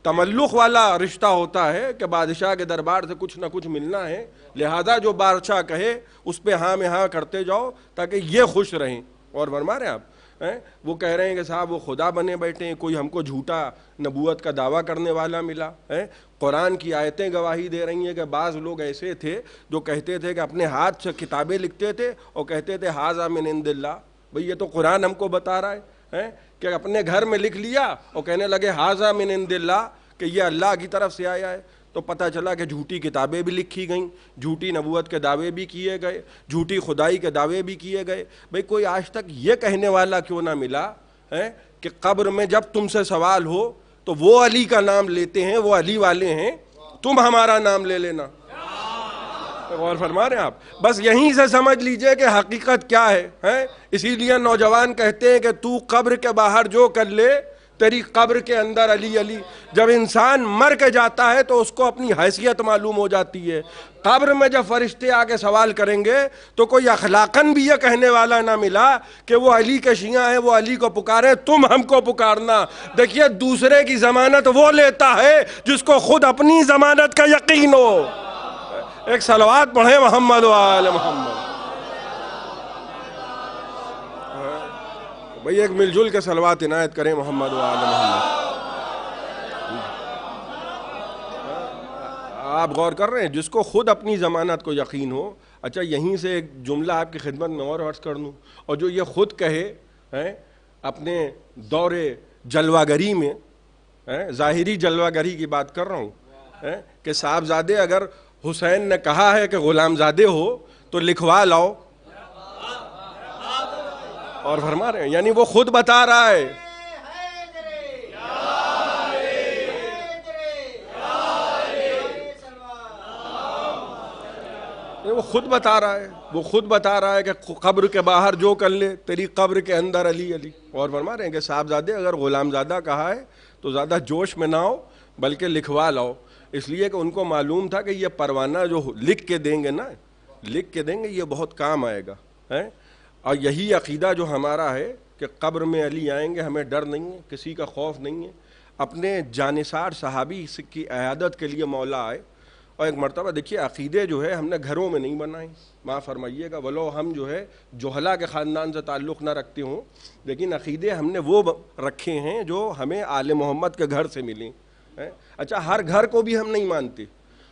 Speaker 5: تملق والا رشتہ ہوتا ہے کہ بادشاہ کے دربار سے کچھ نہ کچھ ملنا ہے، لہذا جو بادشاہ کہے اس پہ ہاں میں ہاں کرتے جاؤ تاکہ یہ خوش رہیں. اور فرما رہے ہیں آپ وہ کہہ رہے ہیں کہ صاحب وہ خدا بنے بیٹھے ہیں، کوئی ہم کو جھوٹا نبوت کا دعویٰ کرنے والا ملا. قرآن کی آیتیں گواہی دے رہی ہیں کہ بعض لوگ ایسے تھے جو کہتے تھے کہ اپنے ہاتھ سے کتابیں لکھتے تھے اور کہتے تھے ھذا من عند اللہ. بھئی یہ تو قرآن ہم کو بتا رہا ہے کہ اپنے گھر میں لکھ لیا اور کہنے لگے ھذا من عند اللہ کہ یہ اللہ کی طرف سے آیا ہے. تو پتہ چلا کہ جھوٹی کتابیں بھی لکھی گئیں، جھوٹی نبوت کے دعوے بھی کیے گئے، جھوٹی خدائی کے دعوے بھی کیے گئے. بھئی کوئی آج تک یہ کہنے والا کیوں نہ ملا کہ قبر میں جب تم سے سوال ہو تو وہ علی کا نام لیتے ہیں، وہ علی والے ہیں، تم ہمارا نام لے لینا. غور فرما رہے ہیں آپ. بس یہیں سے سمجھ لیجئے کہ حقیقت کیا ہے. اسی لیے نوجوان کہتے ہیں کہ تو قبر کے باہر جو کر لے تیری قبر کے اندر علی علی. جب انسان مر کے جاتا ہے تو اس کو اپنی حیثیت معلوم ہو جاتی ہے. قبر میں جب فرشتے آ کے سوال کریں گے تو کوئی اخلاقاً بھی یہ کہنے والا نہ ملا کہ وہ علی کے شیعہ ہیں، وہ علی کو پکارے، تم ہم کو پکارنا. دیکھیے دوسرے کی ضمانت وہ لیتا ہے جس کو خود اپنی ضمانت کا یقین ہو. ایک صلوات پڑھیں محمد و آل محمد. بھئی ایک مل جل کے صلوات عنایت کریں محمد و آل محمد. آپ غور کر رہے ہیں جس کو خود اپنی ضمانت کو یقین ہو. اچھا یہیں سے ایک جملہ آپ کی خدمت میں اور عرض کر دوں، اور جو یہ خود کہے اپنے دور جلوہ گری میں، ظاہری جلوہ گری کی بات کر رہا ہوں، کہ صاحبزادے اگر حسین نے کہا ہے کہ غلام زادے ہو تو لکھوا لاؤ. اور فرما رہے ہیں یعنی وہ خود بتا رہا ہے. وہ خود بتا رہا ہے، وہ خود بتا رہا ہے کہ قبر کے باہر جو کر لے تیری قبر کے اندر علی علی. اور فرما رہے ہیں کہ صاحبزادے اگر غلام زادہ کہا ہے تو زیادہ جوش میں نہ ہو بلکہ لکھوا لاؤ. اس لیے کہ ان کو معلوم تھا کہ یہ پروانہ جو لکھ کے دیں گے نا، لکھ کے دیں گے، یہ بہت کام آئے گا. اور یہی عقیدہ جو ہمارا ہے کہ قبر میں علی آئیں گے، ہمیں ڈر نہیں ہے، کسی کا خوف نہیں ہے. اپنے جانثار صحابی کی عیادت کے لیے مولا آئے. اور ایک مرتبہ دیکھیے عقیدے جو ہے ہم نے گھروں میں نہیں بنائے، معاف فرمائیے گا، ولو ہم جو ہے جوہلا کے خاندان سے تعلق نہ رکھتے ہوں، لیکن عقیدے ہم نے وہ رکھے ہیں جو ہمیں آل محمد کے گھر سے ملیں. اچھا ہر گھر کو بھی ہم نہیں مانتے.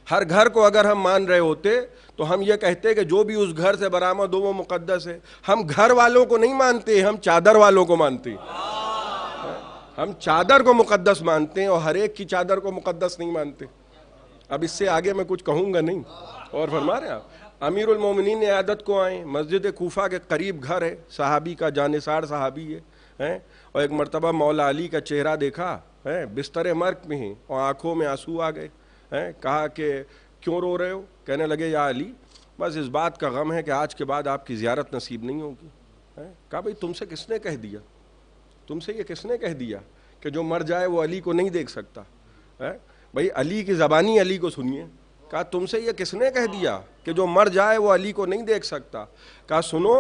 Speaker 5: ہر گھر کو اگر ہم مان رہے ہوتے تو ہم یہ کہتے کہ جو بھی اس گھر سے برآمد ہو وہ مقدس ہے. ہم گھر والوں کو نہیں مانتے، ہم چادر والوں کو مانتے ہیں. ہم چادر کو مقدس مانتے ہیں اور ہر ایک کی چادر کو مقدس نہیں مانتے. اب اس سے آگے میں کچھ کہوں گا نہیں. اور فرما رہے ہیں آپ امیر المومنین عیادت کو آئیں، مسجد کوفہ کے قریب گھر ہے، صحابی کا جانثار صحابی ہے. اور ایک مرتبہ مولا علی کا چہرہ دیکھا، بستر مرگ میں ہیں اور آنکھوں میں آنسو آ گئے. کہا کہ کیوں رو رہے ہو؟ کہنے لگے یا علی بس اس بات کا غم ہے کہ آج کے بعد آپ کی زیارت نصیب نہیں ہوگی. کہا بھئی تم سے کس نے کہہ دیا، تم سے یہ کس نے کہہ دیا کہ جو مر جائے وہ علی کو نہیں دیکھ سکتا؟ بھئی علی کی زبانی علی کو سنیے. کہا تم سے یہ کس نے کہہ دیا کہ جو مر جائے وہ علی کو نہیں دیکھ سکتا؟ کہا سنو،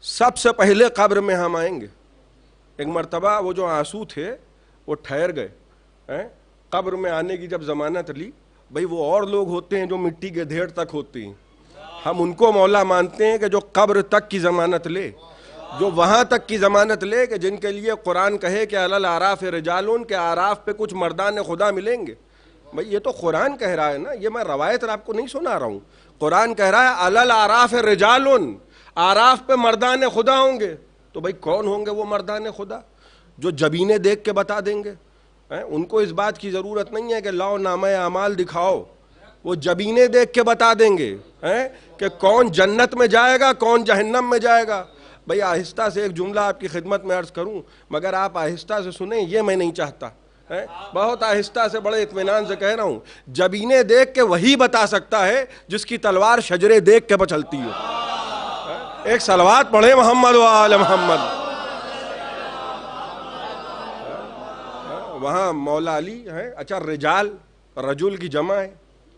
Speaker 5: سب سے پہلے قبر میں ہم آئیں گے، ایک مرتبہ وہ جو آنسو تھے وہ ٹھہر گئے، قبر میں آنے کی جب ضمانت لی، بھئی وہ اور لوگ ہوتے ہیں جو مٹی کے ڈھیر تک ہوتے ہیں، ہم ان کو مولا مانتے ہیں کہ جو قبر تک کی ضمانت لے، جو وہاں تک کی ضمانت لے کہ جن کے لیے قرآن کہے کہ علی الاعراف رجالون، کے اعراف پہ کچھ مردان خدا ملیں گے۔ بھئی یہ تو قرآن کہہ رہا ہے نا، یہ میں روایت آپ کو نہیں سنا رہا ہوں، قرآن کہہ رہا ہے علی الاعراف رجالون، اعراف پہ مردان خدا ہوں گے۔ تو بھئی کون ہوں گے وہ مردان خدا؟ جو جبینے دیکھ کے بتا دیں گے، ان کو اس بات کی ضرورت نہیں ہے کہ لاؤ نامہ اعمال دکھاؤ، وہ جبینے دیکھ کے بتا دیں گے کہ کون جنت میں جائے گا کون جہنم میں جائے گا۔ بھئی آہستہ سے ایک جملہ آپ کی خدمت میں عرض کروں، مگر آپ آہستہ سے سنیں، یہ میں نہیں چاہتا، بہت آہستہ سے بڑے اطمینان سے کہہ رہا ہوں، جبینے دیکھ کے وہی بتا سکتا ہے جس کی تلوار شجرے دیکھ کے بچلتی ہو۔ ایک صلوات پڑھے محمد و آل محمد۔ وہاں مولا علی ہے، اچھا رجال رجل کی جمع ہے،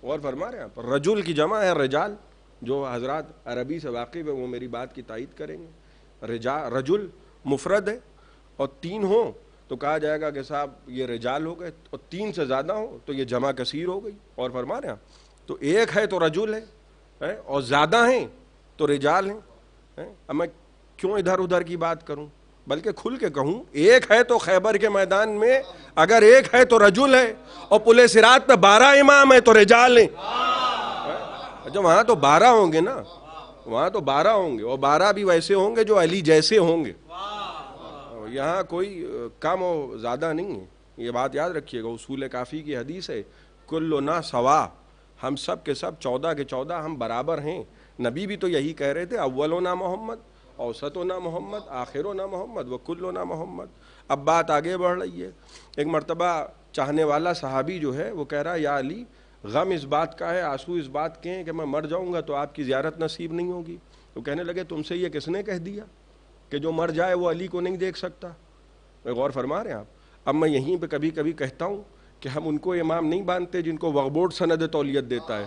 Speaker 5: اور فرما رہے ہیں آپ رجل کی جمع ہے رجال، جو حضرات عربی سے واقف ہے وہ میری بات کی تائید کریں گے۔ رجل مفرد ہے اور 3 ہوں تو کہا جائے گا کہ صاحب یہ رجال ہو گئے، اور 3 سے زیادہ ہوں تو یہ جمع کثیر ہو گئی، اور فرما رہے ہیں تو ایک ہے تو رجل ہے اور زیادہ ہیں تو رجال ہیں۔ اب میں کیوں ادھر ادھر کی بات کروں، بلکہ کھل کے کہوں، ایک ہے تو خیبر کے میدان میں اگر ایک ہے تو رجل ہے، اور پل صراط پہ 12 امام ہے تو رجال ہیں۔ اچھا وہاں تو 12 ہوں گے نا، وہاں تو 12 ہوں گے، اور 12 بھی ویسے ہوں گے جو علی جیسے ہوں گے، یہاں کوئی کم و زیادہ نہیں ہے، یہ بات یاد رکھیے گا۔ اصول کافی کی حدیث ہے کلنا سوا، ہم سب کے سب 14 کے 14 ہم برابر ہیں۔ نبی بھی تو یہی کہہ رہے تھے اولنا محمد، اوسطنا محمد، آخرنا محمد وکلنا محمد۔ اب بات آگے بڑھ رہی ہے، ایک مرتبہ چاہنے والا صحابی جو ہے وہ کہہ رہا ہے یا علی، غم اس بات کا ہے، آنسو اس بات کے ہیں کہ میں مر جاؤں گا تو آپ کی زیارت نصیب نہیں ہوگی۔ تو کہنے لگے تم سے یہ کس نے کہہ دیا کہ جو مر جائے وہ علی کو نہیں دیکھ سکتا؟ غور فرما رہے ہیں آپ۔ اب میں یہیں پہ کبھی کبھی کہتا ہوں کہ ہم ان کو امام نہیں مانتے جن کو وقف بورڈ سند تولیت دیتا ہے،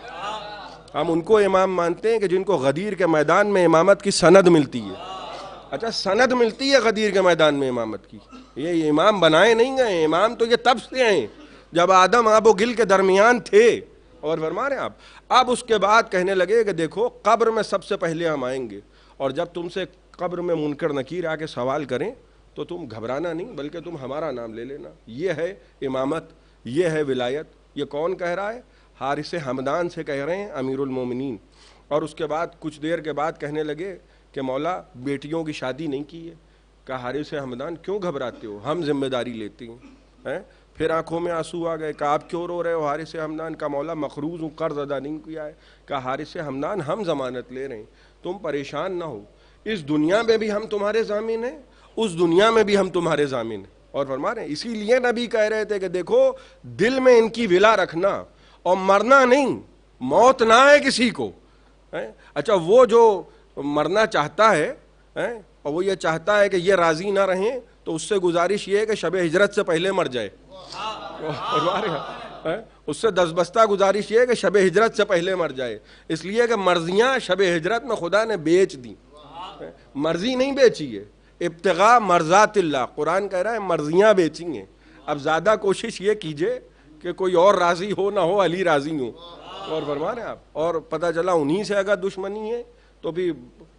Speaker 5: ہم ان کو امام مانتے ہیں کہ جن کو غدیر کے میدان میں امامت کی سند ملتی ہے۔ اچھا سند ملتی ہے غدیر کے میدان میں امامت کی، یہ امام بنائے نہیں گئے، امام تو یہ تب سے ہیں جب آدم آب و گل کے درمیان تھے، اور فرما رہے ہیں آپ۔ اب اس کے بعد کہنے لگے کہ دیکھو قبر میں سب سے پہلے ہم آئیں گے، اور جب تم سے قبر میں منکر نکیر آ کے سوال کریں تو تم گھبرانا نہیں بلکہ تم ہمارا نام لے لینا۔ یہ ہے امامت، یہ ہے ولایت۔ یہ کون کہہ رہا ہے؟ حارث حمدان سے کہہ رہے ہیں امیر المومنین۔ اور اس کے بعد کچھ دیر کے بعد کہنے لگے کہ مولا بیٹیوں کی شادی نہیں کی ہے۔ کہا حارث حمدان کیوں گھبراتے ہو، ہم ذمہ داری لیتے ہیں۔ پھر آنکھوں میں آنسو آ گئے، کہا آپ کیوں رو رہے ہو حارث حمدان؟ کا مولا مقروض ہوں، قرض ادا نہیں کیا ہے۔ کہا حارث حمدان ہم ضمانت لے رہے ہیں، تم پریشان نہ ہو، اس دنیا میں بھی ہم تمہارے ضامن ہیں، اس دنیا میں بھی ہم تمہارے ضامن ہیں۔ اور فرما رہے ہیں اسی لیے نبی کہہ رہے تھے کہ دیکھو دل میں ان کی ولا رکھنا اور مرنا نہیں، موت نہ آئے کسی کو۔ اچھا وہ جو مرنا چاہتا ہے اور وہ یہ چاہتا ہے کہ یہ راضی نہ رہیں تو اس سے گزارش یہ ہے کہ شب ہجرت سے پہلے مر جائے۔ اس سے دستبستہ گزارش یہ ہے کہ شب ہجرت سے پہلے مر جائے، اس لیے کہ مرضیاں شب ہجرت میں خدا نے بیچ دی، مرضی نہیں بیچی ہے، ابتغاء مرضات اللہ، قرآن کہہ رہا ہے مرضیاں بیچی ہیں۔ اب زیادہ کوشش یہ کیجئے کہ کوئی اور راضی ہو نہ ہو، علی راضی ہو۔ اور فرما رہے ہیں آپ، اور پتہ چلا انہی سے اگر دشمنی ہے تو بھی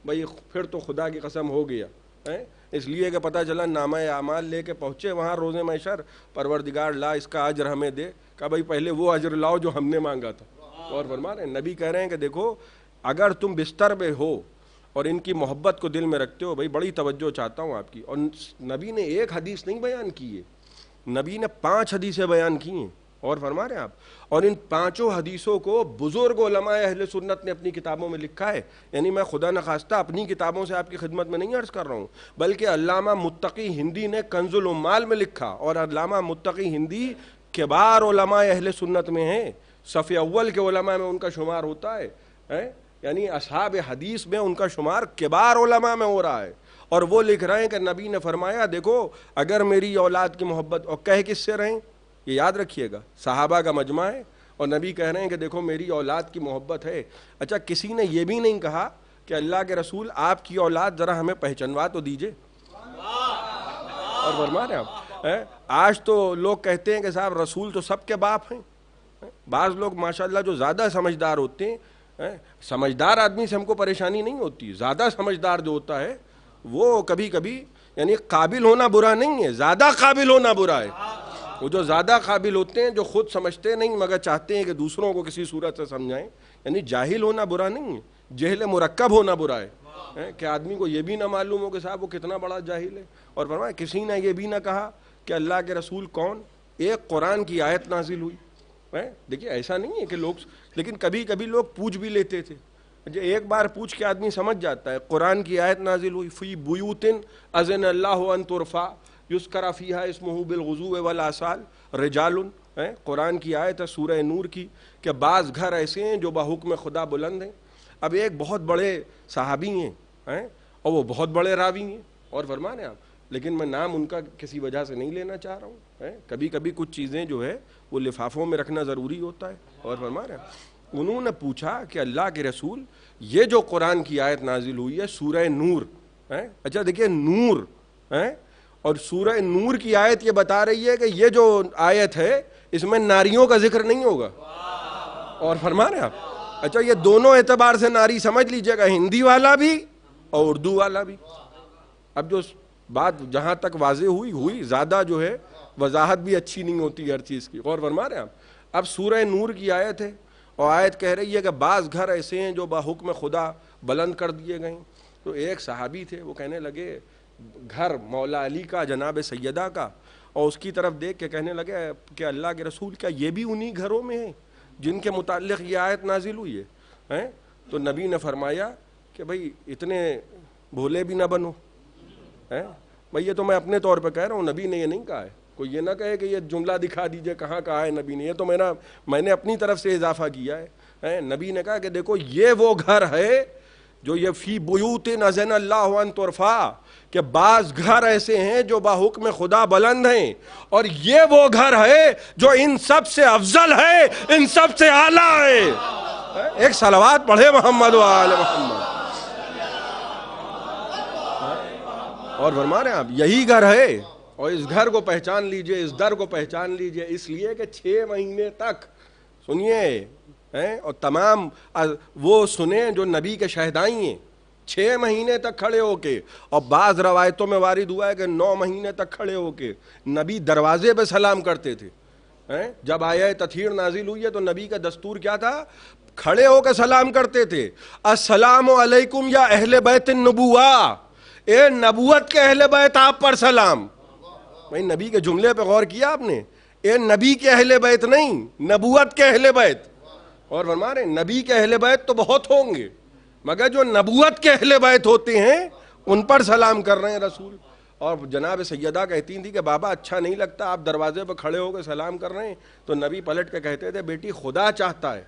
Speaker 5: بھئی پھر تو خدا کی قسم ہو گیا، اس لیے کہ پتہ چلا نامہ اعمال لے کے پہنچے وہاں روز محشر، پروردگار لا اس کا اجر ہمیں دے، کہا بھئی پہلے وہ اجر لاؤ جو ہم نے مانگا تھا۔ اور فرما رہے ہیں نبی کہہ رہے ہیں کہ دیکھو اگر تم بستر میں ہو اور ان کی محبت کو دل میں رکھتے ہو، بھئی بڑی توجہ چاہتا ہوں آپ کی، اور نبی نے ایک حدیث نہیں بیان کی ہے، نبی نے 5 حدیثیں بیان کی ہیں۔ اور فرما رہے ہیں آپ، اور ان 5 حدیثوں کو بزرگ علماء اہل سنت نے اپنی کتابوں میں لکھا ہے، یعنی میں خدا نخواستہ اپنی کتابوں سے آپ کی خدمت میں نہیں عرض کر رہا ہوں، بلکہ علامہ متقی ہندی نے کنز العمال میں لکھا، اور علامہ متقی ہندی کبار علماء اہل سنت میں ہیں، صف اول کے علماء میں ان کا شمار ہوتا ہے، یعنی اصحاب حدیث میں ان کا شمار کبار علماء میں ہو رہا ہے۔ اور وہ لکھ رہے ہیں کہ نبی نے فرمایا دیکھو اگر میری اولاد کی محبت، اور کہہ کس سے رہیں، یہ یاد رکھیے گا، صحابہ کا مجمع ہے اور نبی کہہ رہے ہیں کہ دیکھو میری اولاد کی محبت ہے۔ اچھا کسی نے یہ بھی نہیں کہا کہ اللہ کے رسول آپ کی اولاد ذرا ہمیں پہچنوا تو دیجئے، اور فرما رہے ہیں آپ. آج تو لوگ کہتے ہیں کہ صاحب رسول تو سب کے باپ ہیں. بعض لوگ ماشاءاللہ جو زیادہ سمجھدار ہوتے ہیں، سمجھدار آدمی سے ہم کو پریشانی نہیں ہوتی، زیادہ سمجھدار جو ہوتا ہے وہ کبھی کبھی یعنی قابل ہونا برا نہیں ہے، زیادہ قابل ہونا برا ہے. وہ جو زیادہ قابل ہوتے ہیں، جو خود سمجھتے نہیں مگر چاہتے ہیں کہ دوسروں کو کسی صورت سے سمجھائیں، یعنی جاہل ہونا برا نہیں ہے، جہل مرکب ہونا برا ہے کہ آدمی کو یہ بھی نہ معلوم ہو کہ صاحب وہ کتنا بڑا جاہل ہے. اور فرمایا کسی نے یہ بھی نہ کہا کہ اللہ کے رسول کون، ایک قرآن کی آیت نازل ہوئی. دیکھیے ایسا نہیں ہے کہ لوگ، لیکن کبھی کبھی لوگ پوچھ بھی لیتے تھے. ایک بار پوچھ کے آدمی سمجھ جاتا ہے. قرآن کی آیت نازل ہوئی فی بیوت اذن اللہ ان ترفع یذکر فیہا اسمہ بالغدو والآصال رجال. قرآن کی آیت ہے سورہ نور کی کہ بعض گھر ایسے ہیں جو بحکم خدا بلند ہیں. اب ایک بہت بڑے صحابی ہیں اور وہ بہت بڑے راوی ہیں اور فرما رہے ہیں آپ، لیکن میں نام ان کا کسی وجہ سے نہیں لینا چاہ رہا ہوں. کبھی کبھی کچھ چیزیں جو ہے وہ لفافوں میں رکھنا ضروری ہوتا ہے. اور فرما رہے ہیں انہوں نے پوچھا کہ اللہ کے رسول یہ جو قرآن کی آیت نازل ہوئی ہے سورہ نور، اچھا دیکھیے نور، اور سورہ نور کی آیت یہ بتا رہی ہے کہ یہ جو آیت ہے اس میں ناریوں کا ذکر نہیں ہوگا. اور فرما رہے ہیں آپ اچھا یہ دونوں اعتبار سے ناری سمجھ لیجئے گا، ہندی والا بھی اور اردو والا بھی. اب جو بات جہاں تک واضح ہوئی زیادہ جو ہے وضاحت بھی اچھی نہیں ہوتی ہر چیز کی. اور فرما رہے ہیں آپ اب سورہ نور کی آیت ہے اور آیت کہہ رہی ہے کہ بعض گھر ایسے ہیں جو بحکم خدا بلند کر دیے گئے. تو ایک صحابی تھے وہ کہنے لگے گھر مولا علی کا جناب سیدہ کا، اور اس کی طرف دیکھ کے کہنے لگے کہ اللہ کے رسول کیا یہ بھی انہی گھروں میں ہیں جن کے متعلق یہ آیت نازل ہوئی ہے؟ تو نبی نے فرمایا کہ بھئی اتنے بھولے بھی نہ بنو. بھئی یہ تو میں اپنے طور پہ کہہ رہا ہوں، نبی نے یہ نہیں کہا ہے. کوئی یہ نہ کہے کہ یہ جملہ دکھا دیجئے کہاں کہا ہے نبی نے، یہ تو میں نے اپنی طرف سے اضافہ کیا ہے. نبی نے کہا کہ دیکھو یہ وہ گھر ہے جو یہ فی بیوت اذن اللہ ان ترفع، کہ بعض گھر ایسے ہیں جو بحکم خدا بلند ہیں، اور یہ وہ گھر ہے جو ان سب سے افضل ہے، ان سب سے اعلیٰ ہے. ایک صلوات پڑھے محمد و آل محمد. اور فرما رہے ہیں آپ یہی گھر ہے، اور اس گھر کو پہچان لیجئے، اس در کو پہچان لیجئے، اس لیے کہ 6 مہینے تک سنیے اور تمام وہ سنیں جو نبی کے شہدائی ہیں. 6 مہینے تک کھڑے ہو کے، اور بعض روایتوں میں وارد ہوا ہے کہ 9 مہینے تک کھڑے ہو کے نبی دروازے پہ سلام کرتے تھے. جب آیہ تطہیر نازل ہوئی ہے تو نبی کا دستور کیا تھا؟ کھڑے ہو کے سلام کرتے تھے. السلام علیکم یا اہل بیت النبوہ، اے نبوت کے اہل بیت آپ پر سلام. بھئی نبی کے جملے پہ غور کیا آپ نے؟ اے نبی کے اہل بیت نہیں، نبوت کے اہل بیت. اور فرما رہے ہیں نبی کے اہل بیت تو بہت ہوں گے مگر جو نبوت کے اہل بیت ہوتے ہیں ان پر سلام کر رہے ہیں رسول. اور جناب سیدہ کہتی تھی کہ بابا اچھا نہیں لگتا آپ دروازے پہ کھڑے ہو کے سلام کر رہے ہیں. تو نبی پلٹ کے کہتے تھے بیٹی خدا چاہتا ہے.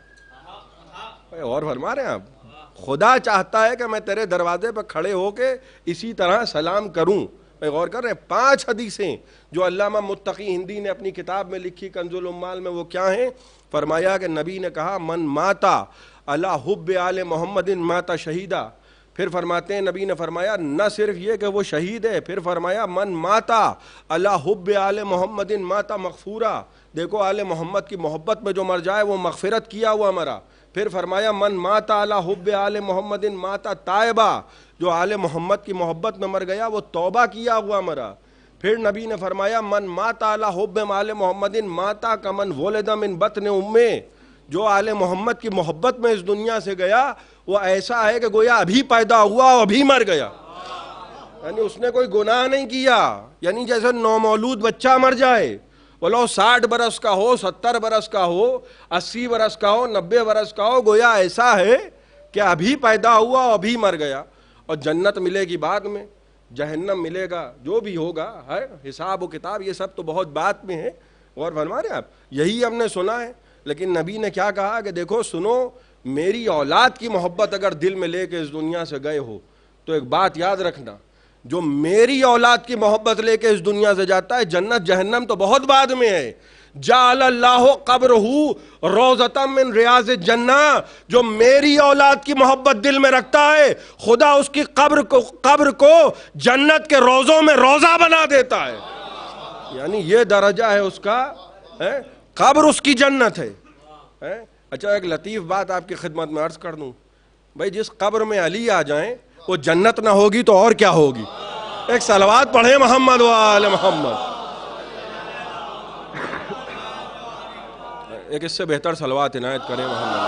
Speaker 5: اور فرما رہے ہیں آپ خدا چاہتا ہے کہ میں تیرے دروازے پہ کھڑے ہو کے اسی طرح سلام کروں. غور کر رہے ہیں 5 حدیثیں جو علامہ متقی ہندی نے اپنی کتاب میں لکھی کنز العمال میں، وہ کیا ہیں؟ فرمایا کہ نبی نے کہا من ماتا علی حب آل محمد ماتا شہیدہ. پھر فرماتے ہیں نبی نے فرمایا نہ صرف یہ کہ وہ شہید ہے، پھر فرمایا من ماتا علی حب آل محمد ماتا مغفورا. دیکھو آل محمد کی محبت میں جو مر جائے وہ مغفرت کیا ہوا مرا. پھر فرمایا من ماتا علی حب آل محمد ماتا تائبہ، جو آل محمد کی محبت میں مر گیا وہ توبہ کیا ہوا مرا. پھر نبی نے فرمایا من ماتا علی حب آل محمد ماتا کمن ولد من بطن امہ، جو آل محمد کی محبت میں اس دنیا سے گیا وہ ایسا ہے کہ گویا ابھی پیدا ہوا اور ابھی مر گیا. یعنی اس نے کوئی گناہ نہیں کیا، یعنی جیسے نومولود بچہ مر جائے، بولو 60 برس کا ہو، 70 برس کا ہو، 80 برس کا ہو، 90 برس کا ہو، گویا ایسا ہے کہ ابھی پیدا ہوا اور ابھی مر گیا. اور جنت ملے گی بعد میں، جہنم ملے گا، جو بھی ہوگا ہے حساب و کتاب، یہ سب تو بہت بات میں ہے. اور فرما رہے ہیں آپ یہی ہم نے سنا ہے. لیکن نبی نے کیا کہا کہ دیکھو سنو، میری اولاد کی محبت اگر دل میں لے کے اس دنیا سے گئے ہو تو ایک بات یاد رکھنا، جو میری اولاد کی محبت لے کے اس دنیا سے جاتا ہے، جنت جہنم تو بہت بعد میں ہے، جعل اللہ قبرہ روضۃ من ریاض الجنہ، جو میری اولاد کی محبت دل میں رکھتا ہے خدا اس کی قبر کو جنت کے روضوں میں روضہ بنا دیتا ہے. یعنی یہ درجہ ہے اس کا، قبر اس کی جنت ہے. اچھا ایک لطیف بات آپ کی خدمت میں عرض کر دوں، بھائی جس قبر میں علی آ جائیں وہ جنت نہ ہوگی تو اور کیا ہوگی؟ ایک صلوات پڑھیں محمد و آل محمد. ایک اس سے بہتر صلوات عنایت کریں محمد.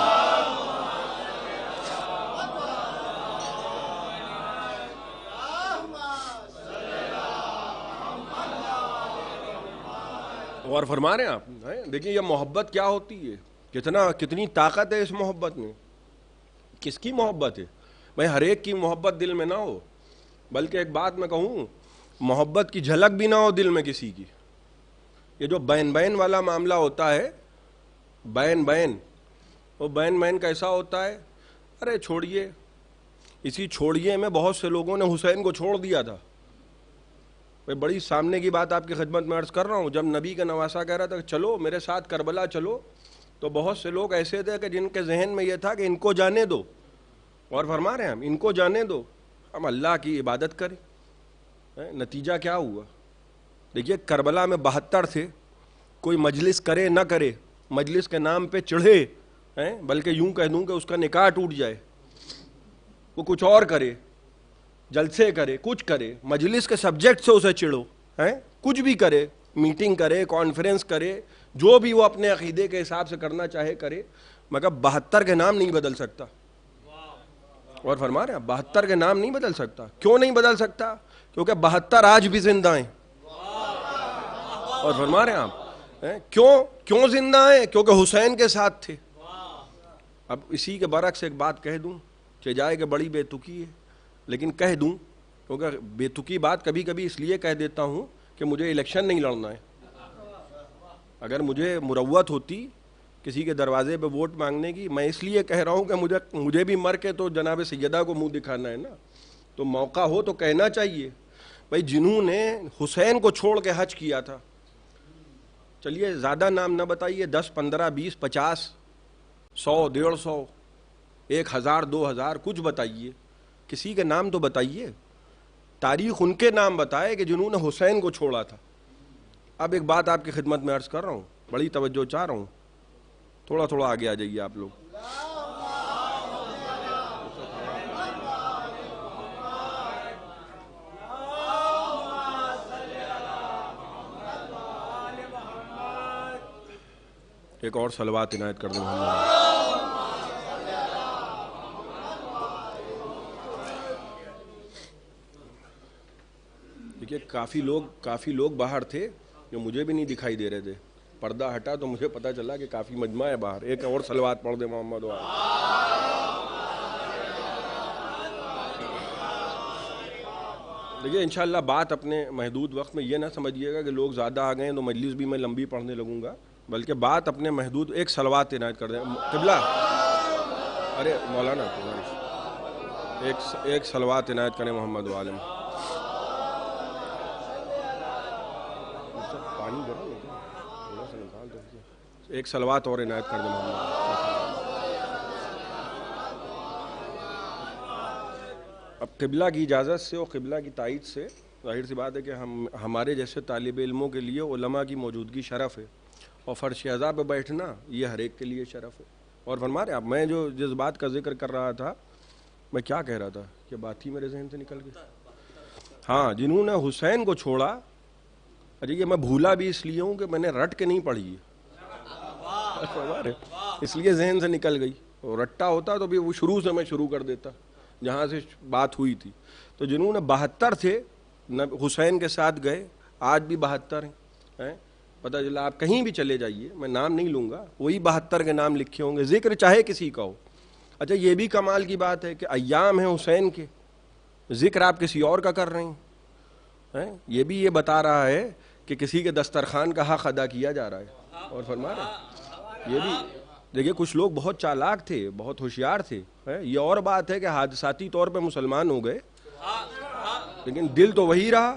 Speaker 5: غور فرما رہے ہیں آپ؟ دیکھیں یہ محبت کیا ہوتی ہے، کتنی طاقت ہے اس محبت میں. کس کی محبت ہے بھائی؟ ہر ایک کی محبت دل میں نہ ہو، بلکہ ایک بات میں کہوں، محبت کی جھلک بھی نہ ہو دل میں کسی کی. یہ جو بین بین والا معاملہ ہوتا ہے، بین وہ بین کیسا ہوتا ہے؟ ارے چھوڑیے، اسی چھوڑیے میں بہت سے لوگوں نے حسین کو چھوڑ دیا تھا. میں بڑی سامنے کی بات آپ کی خدمت میں عرض کر رہا ہوں. جب نبی کا نواسا کہہ رہا تھا کہ چلو میرے ساتھ کربلا چلو، تو بہت سے لوگ ایسے تھے کہ جن کے ذہن میں یہ تھا کہ ان کو جانے دو، اور فرما رہے ہیں ہم ان کو جانے دو، ہم اللہ کی عبادت کریں. نتیجہ کیا ہوا؟ دیکھیے کربلا میں 72 تھے. کوئی مجلس کرے نہ کرے، مجلس کے نام پہ چڑھے، بلکہ یوں کہہ دوں کہ اس کا نکاح ٹوٹ جائے، وہ کچھ اور کرے، جلسے کرے، کچھ کرے، مجلس کے سبجیکٹ سے اسے چڑھو، کچھ بھی کرے، میٹنگ کرے، کانفرنس کرے، جو بھی وہ اپنے عقیدے کے حساب سے کرنا چاہے کرے، مگر 72 کے نام نہیں بدل سکتا. اور فرما رہے ہیں 72 کے نام نہیں بدل سکتا. کیوں نہیں بدل سکتا؟ کیونکہ 72 آج بھی زندہ ہیں. اور فرما رہے ہیں آپ کیوں زندہ ہیں؟ کیونکہ حسین کے ساتھ تھے. اب اسی کے برعکس ایک بات کہہ دوں کہ جائے کہ بڑی بے تکی ہے، لیکن کہہ دوں، کیونکہ بے تکی بات کبھی کبھی اس لیے کہہ دیتا ہوں کہ مجھے الیکشن نہیں لڑنا ہے. اگر مجھے مروت ہوتی کسی کے دروازے پہ ووٹ مانگنے کی، میں اس لیے کہہ رہا ہوں کہ مجھے بھی مر کے تو جناب سیدہ کو منہ دکھانا ہے نا. تو موقع ہو تو کہنا چاہیے بھائی جنہوں نے حسین کو چھوڑ کے حج کیا تھا، چلیے زیادہ نام نہ بتائیے، 10 15 20 50 100 150 1000 2000 کچھ بتائیے، کسی کے نام تو بتائیے. تاریخ ان کے نام بتائے کہ جنہوں نے حسین کو چھوڑا تھا. اب ایک بات آپ کی خدمت میں عرض کر رہا ہوں، بڑی توجہ چاہ رہا ہوں، تھوڑا آگے آ جائیے آپ لوگ. ایک اور صلوات عنایت کر دیں محمد. دیکھیے کافی لوگ باہر تھے جو مجھے بھی نہیں دکھائی دے رہے تھے. پردہ ہٹا تو مجھے پتا چلا کہ کافی مجمع ہے باہر. ایک اور صلوات پڑھ دیں محمد و دیکھیے انشاءاللہ بات اپنے محدود وقت میں یہ نہ سمجھیے گا کہ لوگ زیادہ آ گئے ہیں تو مجلس بھی میں لمبی پڑھنے لگوں گا، بلکہ بات اپنے محدود. ایک صلوات عنایت کر دیں قبلہ. ارے مولانا ایک صلوات عنایت کریں محمد و عالم. پانی ایک صلوات اور عنایت کر دیں محمد. اب قبلہ کی اجازت سے اور قبلہ کی تائید سے ظاہر سی بات ہے کہ ہمارے جیسے طالب علموں کے لیے علماء کی موجودگی شرف ہے، اور فرش اعضاء پہ بیٹھنا یہ ہر ایک کے لیے شرف ہے. اور فرما رہے اب میں جس بات کا ذکر کر رہا تھا، میں کیا کہہ رہا تھا کہ بات ہی میرے ذہن سے نکل گئی. ہاں، جنہوں نے حسین کو چھوڑا، اچھا یہ میں بھولا بھی اس لیے ہوں کہ میں نے رٹ کے نہیں پڑھی ہے، اس لیے ذہن سے نکل گئی. اور رٹا ہوتا تو بھی وہ شروع سے میں شروع کر دیتا جہاں سے بات ہوئی تھی. تو جنہوں نے 72 تھے حسین کے ساتھ گئے، آج بھی 72 ہیں. پتہ چلا آپ کہیں بھی چلے جائیے، میں نام نہیں لوں گا، وہی 72 کے نام لکھے ہوں گے، ذکر چاہے کسی کا ہو. اچھا یہ بھی کمال کی بات ہے کہ ایام ہیں حسین کے، ذکر آپ کسی اور کا کر رہے ہیں. یہ بھی یہ بتا رہا ہے کہ کسی کے دسترخوان کا حق ادا کیا جا رہا ہے. اور فرما رہے ہیں یہ بھی دیکھیے کچھ لوگ بہت چالاک تھے، بہت ہوشیار تھے. یہ اور بات ہے کہ حادثاتی طور پہ مسلمان ہو گئے، لیکن دل تو وہی رہا،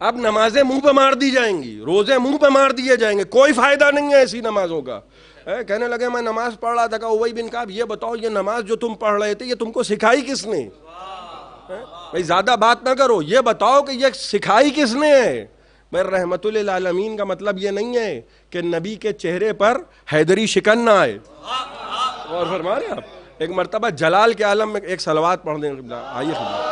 Speaker 5: اب نمازیں منہ پہ مار دی جائیں گی, روزے منہ پہ مار دیے جائیں گے, کوئی فائدہ نہیں ہے ایسی نمازوں کا. کہنے لگے میں نماز پڑھ رہا تھا, کہا ابی بن کعب یہ بتاؤ یہ نماز جو تم پڑھ رہے تھے یہ تم کو سکھائی کس نے؟ بھائی زیادہ بات نہ کرو, یہ بتاؤ کہ یہ سکھائی کس نے ہے؟ بھائی رحمت للعالمین کا مطلب یہ نہیں ہے کہ نبی کے چہرے پر حیدری شکن نہ آئے. اور فرما رہے آپ, ایک مرتبہ جلال کے عالم میں ایک صلوات پڑھ دیں. آئیے خدمت.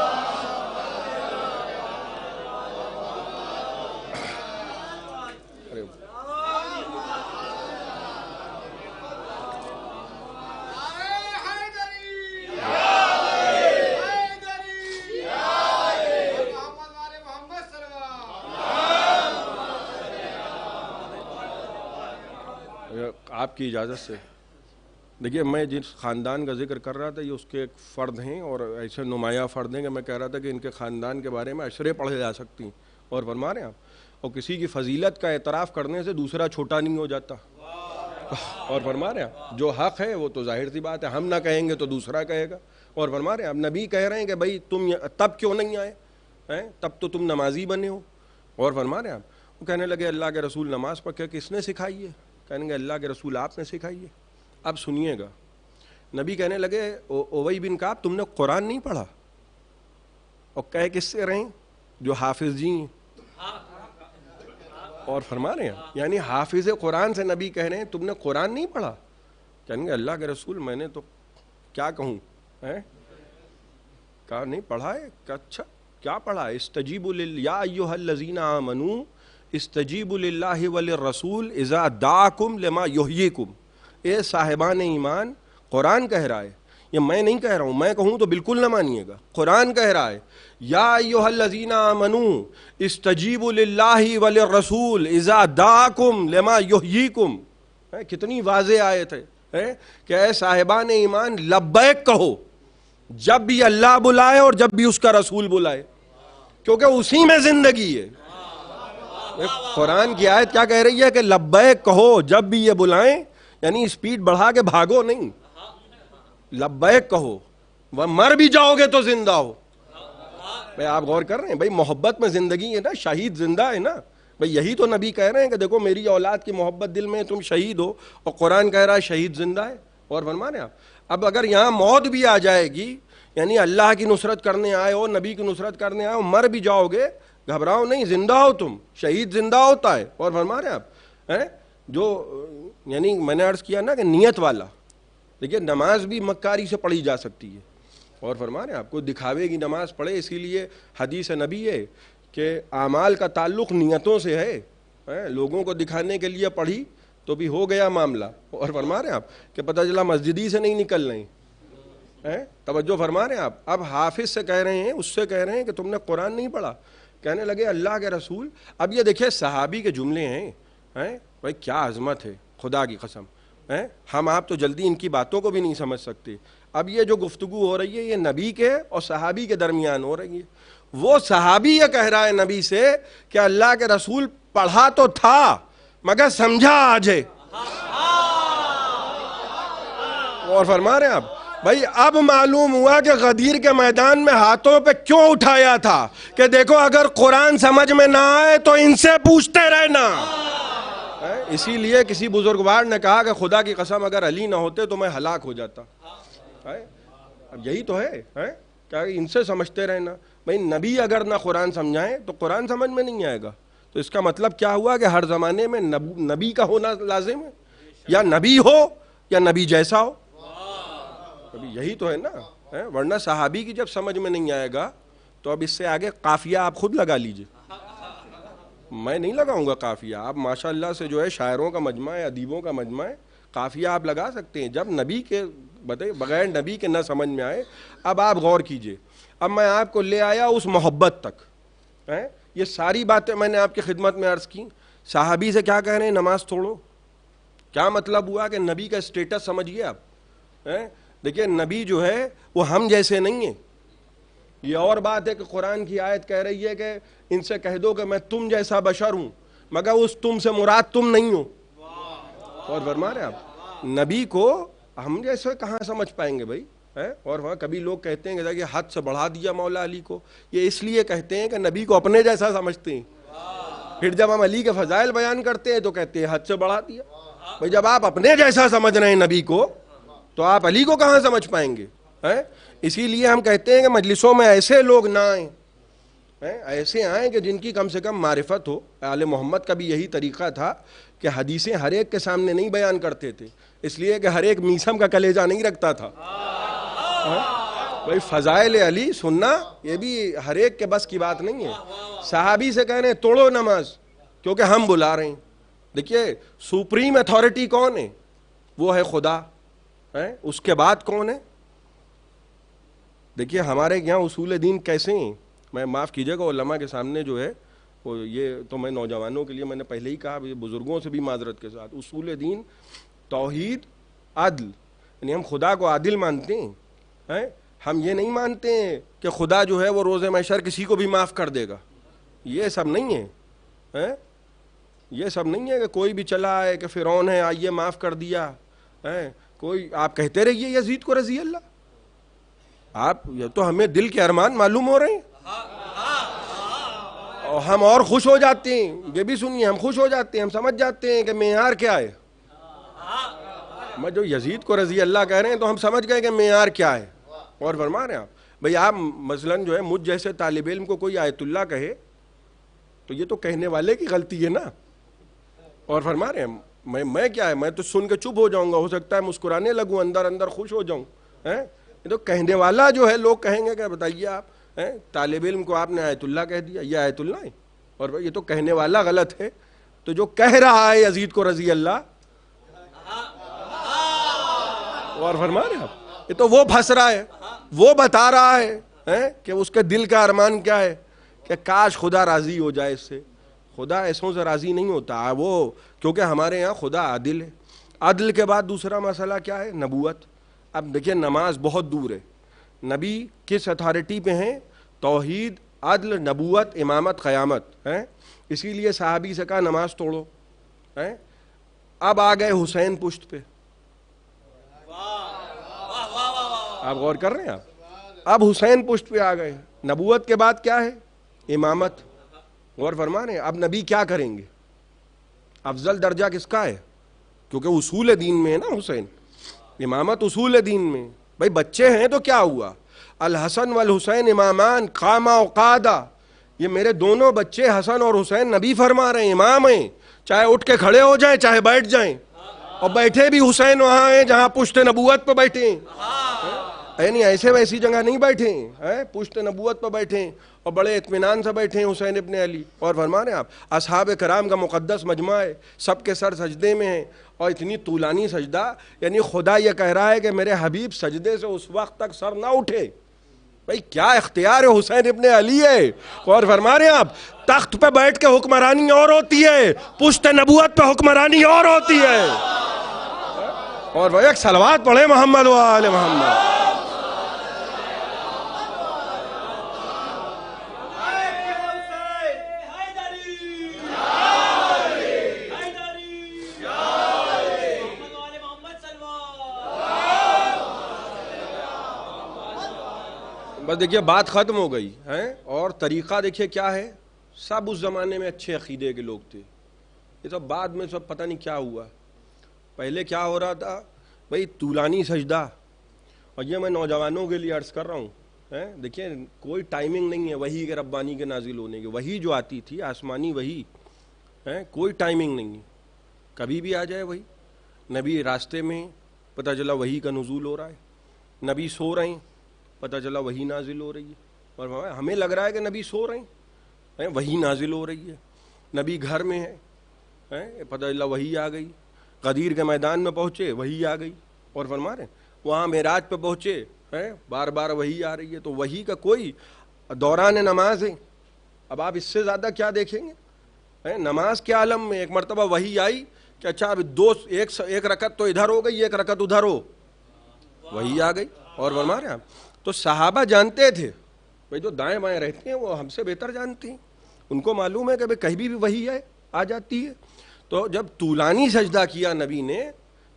Speaker 5: آپ کی اجازت سے دیکھیے, میں جس خاندان کا ذکر کر رہا تھا یہ اس کے ایک فرد ہیں, اور ایسے نمایاں فرد ہیں کہ میں کہہ رہا تھا کہ ان کے خاندان کے بارے میں اشرے پڑھے جا سکتی ہیں. اور فرما رہے ہیں آپ, اور کسی کی فضیلت کا اعتراف کرنے سے دوسرا چھوٹا نہیں ہو جاتا. اور فرما رہے ہیں جو حق ہے وہ تو ظاہر سی بات ہے, ہم نہ کہیں گے تو دوسرا کہے گا. اور فرما رہے ہیں اب نبی کہہ رہے ہیں کہ بھائی تم تب کیوں نہیں آئے, تب تو تم نمازی بنے ہو. اور فرما رہے ہیں آپ, وہ کہنے لگے اللہ کے رسول نماز پڑھ کے کس نے سکھائی ہے؟ کہیں گے اللہ کے رسول آپ نے سکھائی ہے. اب سنیے گا, نبی کہنے لگے ابی بن کعب تم نے قرآن نہیں پڑھا؟ اور کہے کس سے رہیں؟ جو حافظ جی ہیں. اور فرما رہے ہیں یعنی حافظ قرآن سے نبی کہہ رہے ہیں تم نے قرآن نہیں پڑھا؟ کہیں گے اللہ کے رسول میں نے تو کیا کہوں, کہا نہیں پڑھا ہے. اچھا کیا پڑھا ہے؟ استجیبوا یا ایھا الذین آمنوا استجیبوا للہ وللرسول اذا دعاکم لما یحییکم. اے صاحبان ایمان, قرآن کہہ رہا ہے, یہ میں نہیں کہہ رہا ہوں, میں کہوں تو بالکل نہ مانیے گا. قرآن کہہ رہا ہے یا ایھا الذین آمنوا استجیبوا للہ وللرسول اذا دعاکم لما یحییکم. کتنی واضح آیت ہے کہ اے صاحبان ایمان لبیک کہو جب بھی اللہ بلائے اور جب بھی اس کا رسول بلائے, کیونکہ اسی میں زندگی ہے. قرآن کی آیت کیا کہہ رہی ہے کہ لبیک کہو جب بھی یہ بلائیں, یعنی اسپیڈ بڑھا کے بھاگو نہیں, لبیک کہو, وہ مر بھی جاؤ گے تو زندہ ہو. بھائی آپ غور کر رہے ہیں, بھائی محبت میں زندگی ہے نا, شہید زندہ ہے نا. بھئی یہی تو نبی کہہ رہے ہیں کہ دیکھو میری اولاد کی محبت دل میں تم شہید ہو, اور قرآن کہہ رہا ہے شہید زندہ ہے. اور فرما رہے ہیں آپ اب اگر یہاں موت بھی آ جائے گی, یعنی اللہ کی نصرت کرنے آئے ہو, نبی کی نصرت کرنے آئے ہو, مر بھی جاؤ گے, گھبراؤ نہیں, زندہ ہو تم. شہید زندہ ہوتا ہے. اور فرما رہے ہیں آپ جو یعنی میں نے عرض کیا نا کہ نیت والا, دیکھیے نماز بھی مکاری سے پڑھی جا سکتی ہے. اور فرما رہے ہیں آپ کو دکھاوے کی نماز پڑھے, اسی لیے حدیث نبی ہے کہ اعمال کا تعلق نیتوں سے ہے. لوگوں کو دکھانے کے لیے پڑھی تو بھی ہو گیا معاملہ. اور فرما رہے ہیں آپ کہ پتہ چلا مسجدی سے نہیں نکل رہے ہیں. توجہ فرما رہے ہیں آپ, اب حافظ سے کہہ رہے ہیں, اس سے کہہ رہے ہیں کہ تم نے قرآن نہیں پڑھا. کہنے لگے اللہ کے رسول. اب یہ دیکھیں صحابی کے جملے ہیں, بھائی کیا عظمت ہے خدا کی قسم. ہم آپ تو جلدی ان کی باتوں کو بھی نہیں سمجھ سکتے. اب یہ جو گفتگو ہو رہی ہے یہ نبی کے اور صحابی کے درمیان ہو رہی ہے. وہ صحابی یہ کہہ رہا ہے نبی سے کہ اللہ کے رسول پڑھا تو تھا مگر سمجھا آج ہے. اور فرما رہے ہیں آپ بھائی اب معلوم ہوا کہ غدیر کے میدان میں ہاتھوں پہ کیوں اٹھایا تھا کہ دیکھو اگر قرآن سمجھ میں نہ آئے تو ان سے پوچھتے رہنا. اسی لیے کسی بزرگوار نے کہا کہ خدا کی قسم اگر علی نہ ہوتے تو میں ہلاک ہو جاتا. اب یہی تو ہے کہ ان سے سمجھتے رہنا. بھائی نبی اگر نہ قرآن سمجھائیں تو قرآن سمجھ میں نہیں آئے گا. تو اس کا مطلب کیا ہوا کہ ہر زمانے میں نبی کا ہونا لازم ہے, یا نبی ہو یا نبی جیسا ہو. ابھی یہی تو ہے نا, ورنہ صحابی کی جب سمجھ میں نہیں آئے گا تو اب اس سے آگے قافیہ آپ خود لگا لیجئے, میں نہیں لگاؤں گا قافیہ. آپ ماشاءاللہ سے جو ہے شاعروں کا مجمع ہے, ادیبوں کا مجمع ہے, قافیہ آپ لگا سکتے ہیں جب نبی کے بغیر نبی کے نہ سمجھ میں آئے. اب آپ غور کیجئے, اب میں آپ کو لے آیا اس محبت تک. یہ ساری باتیں میں نے آپ کی خدمت میں عرض کی. صحابی سے کیا کہہ رہے ہیں نماز توڑو, کیا مطلب ہوا کہ نبی کا اسٹیٹس سمجھیے آپ. دیکھیے نبی جو ہے وہ ہم جیسے نہیں ہیں. یہ اور بات ہے کہ قرآن کی آیت کہہ رہی ہے کہ ان سے کہہ دو کہ میں تم جیسا بشر ہوں, مگر اس تم سے مراد تم نہیں ہو. اور فرما رہے ہیں آپ نبی کو ہم جیسے کہاں سمجھ پائیں گے بھائی. اور وہاں کبھی لوگ کہتے ہیں کہ حد سے بڑھا دیا مولا علی کو, یہ اس لیے کہتے ہیں کہ نبی کو اپنے جیسا سمجھتے ہیں. پھر جب ہم علی کے فضائل بیان کرتے ہیں تو کہتے ہیں حد سے بڑھا دیا. بھئی جب آپ اپنے جیسا سمجھ رہے ہیں نبی کو تو آپ علی کو کہاں سمجھ پائیں گے؟ اسی لیے ہم کہتے ہیں کہ مجلسوں میں ایسے لوگ نہ آئیں، ایسے آئیں کہ جن کی کم سے کم معرفت ہو. آل محمد کا بھی یہی طریقہ تھا کہ حدیثیں ہر ایک کے سامنے نہیں بیان کرتے تھے، اس لیے کہ ہر ایک میسم کا کلیجہ نہیں رکھتا تھا. بھئی فضائل علی سننا یہ بھی ہر ایک کے بس کی بات نہیں ہے. صحابی سے کہہ رہے ہیں توڑو نماز کیونکہ ہم بلا رہے ہیں. دیکھیے سپریم اتھارٹی کون ہے؟ وہ ہے خدا. اس کے بعد کون ہے؟ دیکھیے ہمارے یہاں اصول دین کیسے ہیں، میں معاف کیجئے گا علماء کے سامنے جو ہے وہ یہ تو میں نوجوانوں کے لیے میں نے پہلے ہی کہا، بزرگوں سے بھی معذرت کے ساتھ، اصول دین توحید عدل، یعنی ہم خدا کو عادل مانتے ہیں. ہم یہ نہیں مانتے ہیں کہ خدا جو ہے وہ روز محشر کسی کو بھی معاف کر دے گا. یہ سب نہیں ہے. یہ سب نہیں ہے کہ کوئی بھی چلا آئے کہ فرعون ہے آئیے معاف کر دیا. کوئی آپ کہتے رہیے یزید کو رضی اللہ. آپ یہ تو ہمیں دل کے ارمان معلوم ہو رہے ہیں اور ہم اور خوش ہو جاتے ہیں. یہ بھی سنیے، ہم خوش ہو جاتے ہیں، ہم سمجھ جاتے ہیں کہ معیار کیا ہے. میں جو یزید کو رضی اللہ کہہ رہے ہیں تو ہم سمجھ گئے کہ معیار کیا ہے. اور فرما رہے ہیں آپ بھئی آپ مثلاً جو ہے مجھ جیسے طالب علم کو کوئی آیت اللہ کہے تو یہ تو کہنے والے کی غلطی ہے نا. اور فرما رہے ہیں میں کیا ہے، میں تو سن کے چپ ہو جاؤں گا، ہو سکتا ہے مسکرانے لگوں، اندر اندر خوش ہو جاؤں. یہ تو کہنے والا جو ہے لوگ کہیں گے کہ بتائیے آپ طالب علم کو آپ نے آیت اللہ کہہ دیا، یہ آیت اللہ ہے. اور یہ تو کہنے والا غلط ہے، تو جو کہہ رہا ہے یزید کو رضی اللہ، اور فرما رہے ہیں آپ یہ تو وہ پھنس رہا ہے، وہ بتا رہا ہے کہ اس کے دل کا ارمان کیا ہے کہ کاش خدا راضی ہو جائے اس سے. خدا ایسوں سے راضی نہیں ہوتا وہ، کیونکہ ہمارے یہاں خدا عادل ہے. عدل کے بعد دوسرا مسئلہ کیا ہے؟ نبوت. اب دیکھیں نماز بہت دور ہے. نبی کس اتھارٹی پہ ہیں؟ توحید، عدل، نبوت، امامت، قیامت. اسی لیے صحابی سے کہا نماز توڑو. اب آ گئے حسین پشت پہ. آپ غور کر رہے ہیں آپ؟ اب حسین پشت پہ آ گئے. نبوت کے بعد کیا ہے؟ امامت. غور فرما رہے ہیں؟ اب نبی کیا کریں گے؟ افضل درجہ کس کا ہے؟ کیونکہ اصول دین میں ہے نا حسین. امامت اصول دین میں. بھائی بچے ہیں تو کیا ہوا؟ الحسن والحسین امامان قاما و قادا. یہ میرے دونوں بچے حسن اور حسین نبی فرما رہے ہیں امام ہیں، چاہے اٹھ کے کھڑے ہو جائیں چاہے بیٹھ جائیں. اور بیٹھے بھی حسین وہاں ہیں جہاں پشت نبوت پہ بیٹھے ہیں. یعنی ایسے ویسی جگہ نہیں بیٹھے ہیں، پشت نبوت پہ بیٹھے ہیں اور بڑے اطمینان سے بیٹھے ہیں حسین ابن علی. اور فرما رہے ہیں آپ اصحاب کرام کا مقدس مجمع ہے، سب کے سر سجدے میں ہیں اور اتنی طولانی سجدہ، یعنی خدا یہ کہہ رہا ہے کہ میرے حبیب سجدے سے اس وقت تک سر نہ اٹھے. بھئی کیا اختیار ہے حسین ابن علی ہے. اور فرما رہے ہیں آپ تخت پہ بیٹھ کے حکمرانی اور ہوتی ہے، پشت نبوت پہ حکمرانی اور ہوتی ہے. اور وہ ایک صلوات پڑھے محمد و آل محمد. بس دیکھیے بات ختم ہو گئی ہے. اور طریقہ دیکھیے کیا ہے. سب اس زمانے میں اچھے عقیدے کے لوگ تھے، یہ سب بعد میں سب پتہ نہیں کیا ہوا. پہلے کیا ہو رہا تھا بھئی طولانی سجدہ. اور یہ میں نوجوانوں کے لیے عرض کر رہا ہوں، دیکھیں کوئی ٹائمنگ نہیں ہے وحی کے ربانی کے نازل ہونے کی. وحی جو آتی تھی آسمانی وحی، کوئی ٹائمنگ نہیں ہے، کبھی بھی آ جائے وحی. نبی راستے میں پتہ چلا وحی کا نزول ہو رہا ہے، نبی سو رہے ہیں پتہ چلا وحی نازل ہو رہی ہے. اور ہمیں لگ رہا ہے کہ نبی سو رہے ہیں، وحی نازل ہو رہی ہے. نبی گھر میں ہے، پتہ چلا وحی آ گئی. غدیر کے میدان میں پہنچے وحی آ گئی. اور فرما رہے ہیں وہاں معراج پہ پہنچے بار بار وحی آ رہی ہے. تو وحی کا کوئی دوران نماز ہے. اب آپ اس سے زیادہ کیا دیکھیں گے؟ نماز کے عالم میں ایک مرتبہ وحی آئی کہ اچھا اب ایک رکعت تو ادھر ہو گئی، ایک رکعت ادھر ہو، وحی آ گئی. اور فرما رہے ہیں تو صحابہ جانتے تھے بھئی جو دائیں بائیں رہتے ہیں وہ ہم سے بہتر جانتے ہیں. ان کو معلوم ہے کہ کہیں بھی وحی ہے آ جاتی ہے. تو جب طولانی سجدہ کیا نبی نے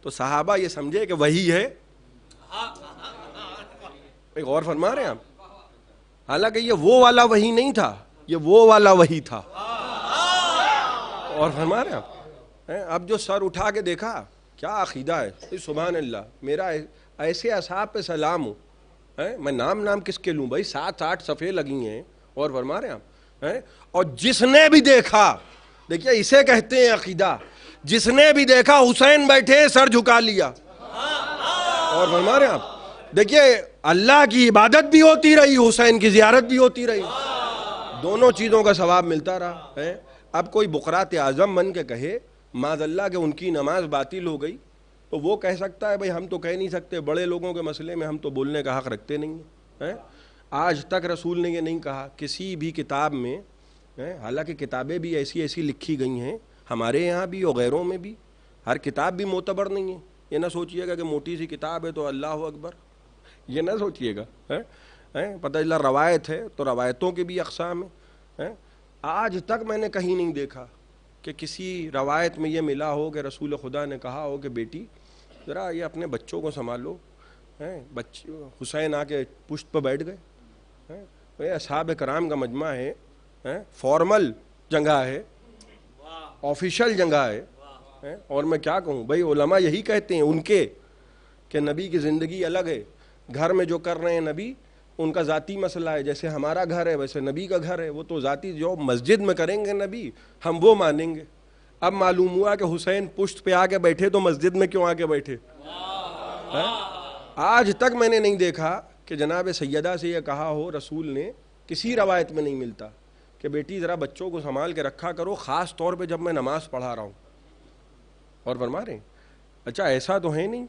Speaker 5: تو صحابہ یہ سمجھے کہ وحی ہے. ایک اور فرما رہے ہیں آپ، حالانکہ یہ وہ والا وحی نہیں تھا، یہ وہ والا وحی تھا. اور فرما رہے ہیں اب جو سر اٹھا کے دیکھا کیا عقیدہ ہے، سبحان اللہ، میرا ایسے اصحاب پہ سلام ہو، میں نام کس کے لوں بھائی، 7-8 صفحے لگی ہیں، اور فرما رہے ہیں اور جس نے بھی دیکھا، دیکھیے اسے کہتے ہیں عقیدہ، جس نے بھی دیکھا حسین بیٹھے سر جھکا لیا، اور فرما رہے ہیں آپ دیکھیے اللہ کی عبادت بھی ہوتی رہی، حسین کی زیارت بھی ہوتی رہی، دونوں چیزوں کا ثواب ملتا رہا ہے۔ اب کوئی بقرات اعظم بن کے کہے معاذ اللہ کہ ان کی نماز باطل ہو گئی، تو وہ کہہ سکتا ہے بھائی ہم تو کہہ نہیں سکتے، بڑے لوگوں کے مسئلے میں ہم تو بولنے کا حق رکھتے نہیں ہیں۔ آج تک رسول نے یہ نہیں کہا کسی بھی کتاب میں، حالانکہ کتابیں بھی ایسی لکھی گئی ہیں ہمارے یہاں بھی اور غیروں میں بھی، ہر کتاب بھی معتبر نہیں ہے، یہ نہ سوچئے گا کہ موٹی سی کتاب ہے تو اللہ اکبر، یہ نہ سوچئے گا، پتہ چلا روایت ہے تو روایتوں کے بھی اقسام ہیں۔ آج تک میں نے کہیں نہیں دیکھا کہ کسی روایت میں یہ ملا ہو کہ رسول خدا نے کہا ہو کہ بیٹی ذرا یہ اپنے بچوں کو سنبھالو، حسین آ کے پشت پہ بیٹھ گئے، اصحاب کرام کا مجمع ہے، فارمل جگہ ہے، آفیشل جگہ ہے، اور میں کیا کہوں بھائی، علماء یہی کہتے ہیں ان کے کہ نبی کی زندگی الگ ہے، گھر میں جو کر رہے ہیں نبی ان کا ذاتی مسئلہ ہے، جیسے ہمارا گھر ہے ویسے نبی کا گھر ہے، وہ تو ذاتی جو مسجد میں کریں گے نبی ہم وہ مانیں گے۔ اب معلوم ہوا کہ حسین پشت پہ آ کے بیٹھے تو مسجد میں کیوں آ کے بیٹھے؟ آج تک میں نے نہیں دیکھا کہ جناب سیدہ سے یہ کہا ہو رسول نے، کسی روایت میں نہیں ملتا کہ بیٹی ذرا بچوں کو سنبھال کے رکھا کرو، خاص طور پہ جب میں نماز پڑھا رہا ہوں، اور فرما رہے ہیں اچھا ایسا تو ہے نہیں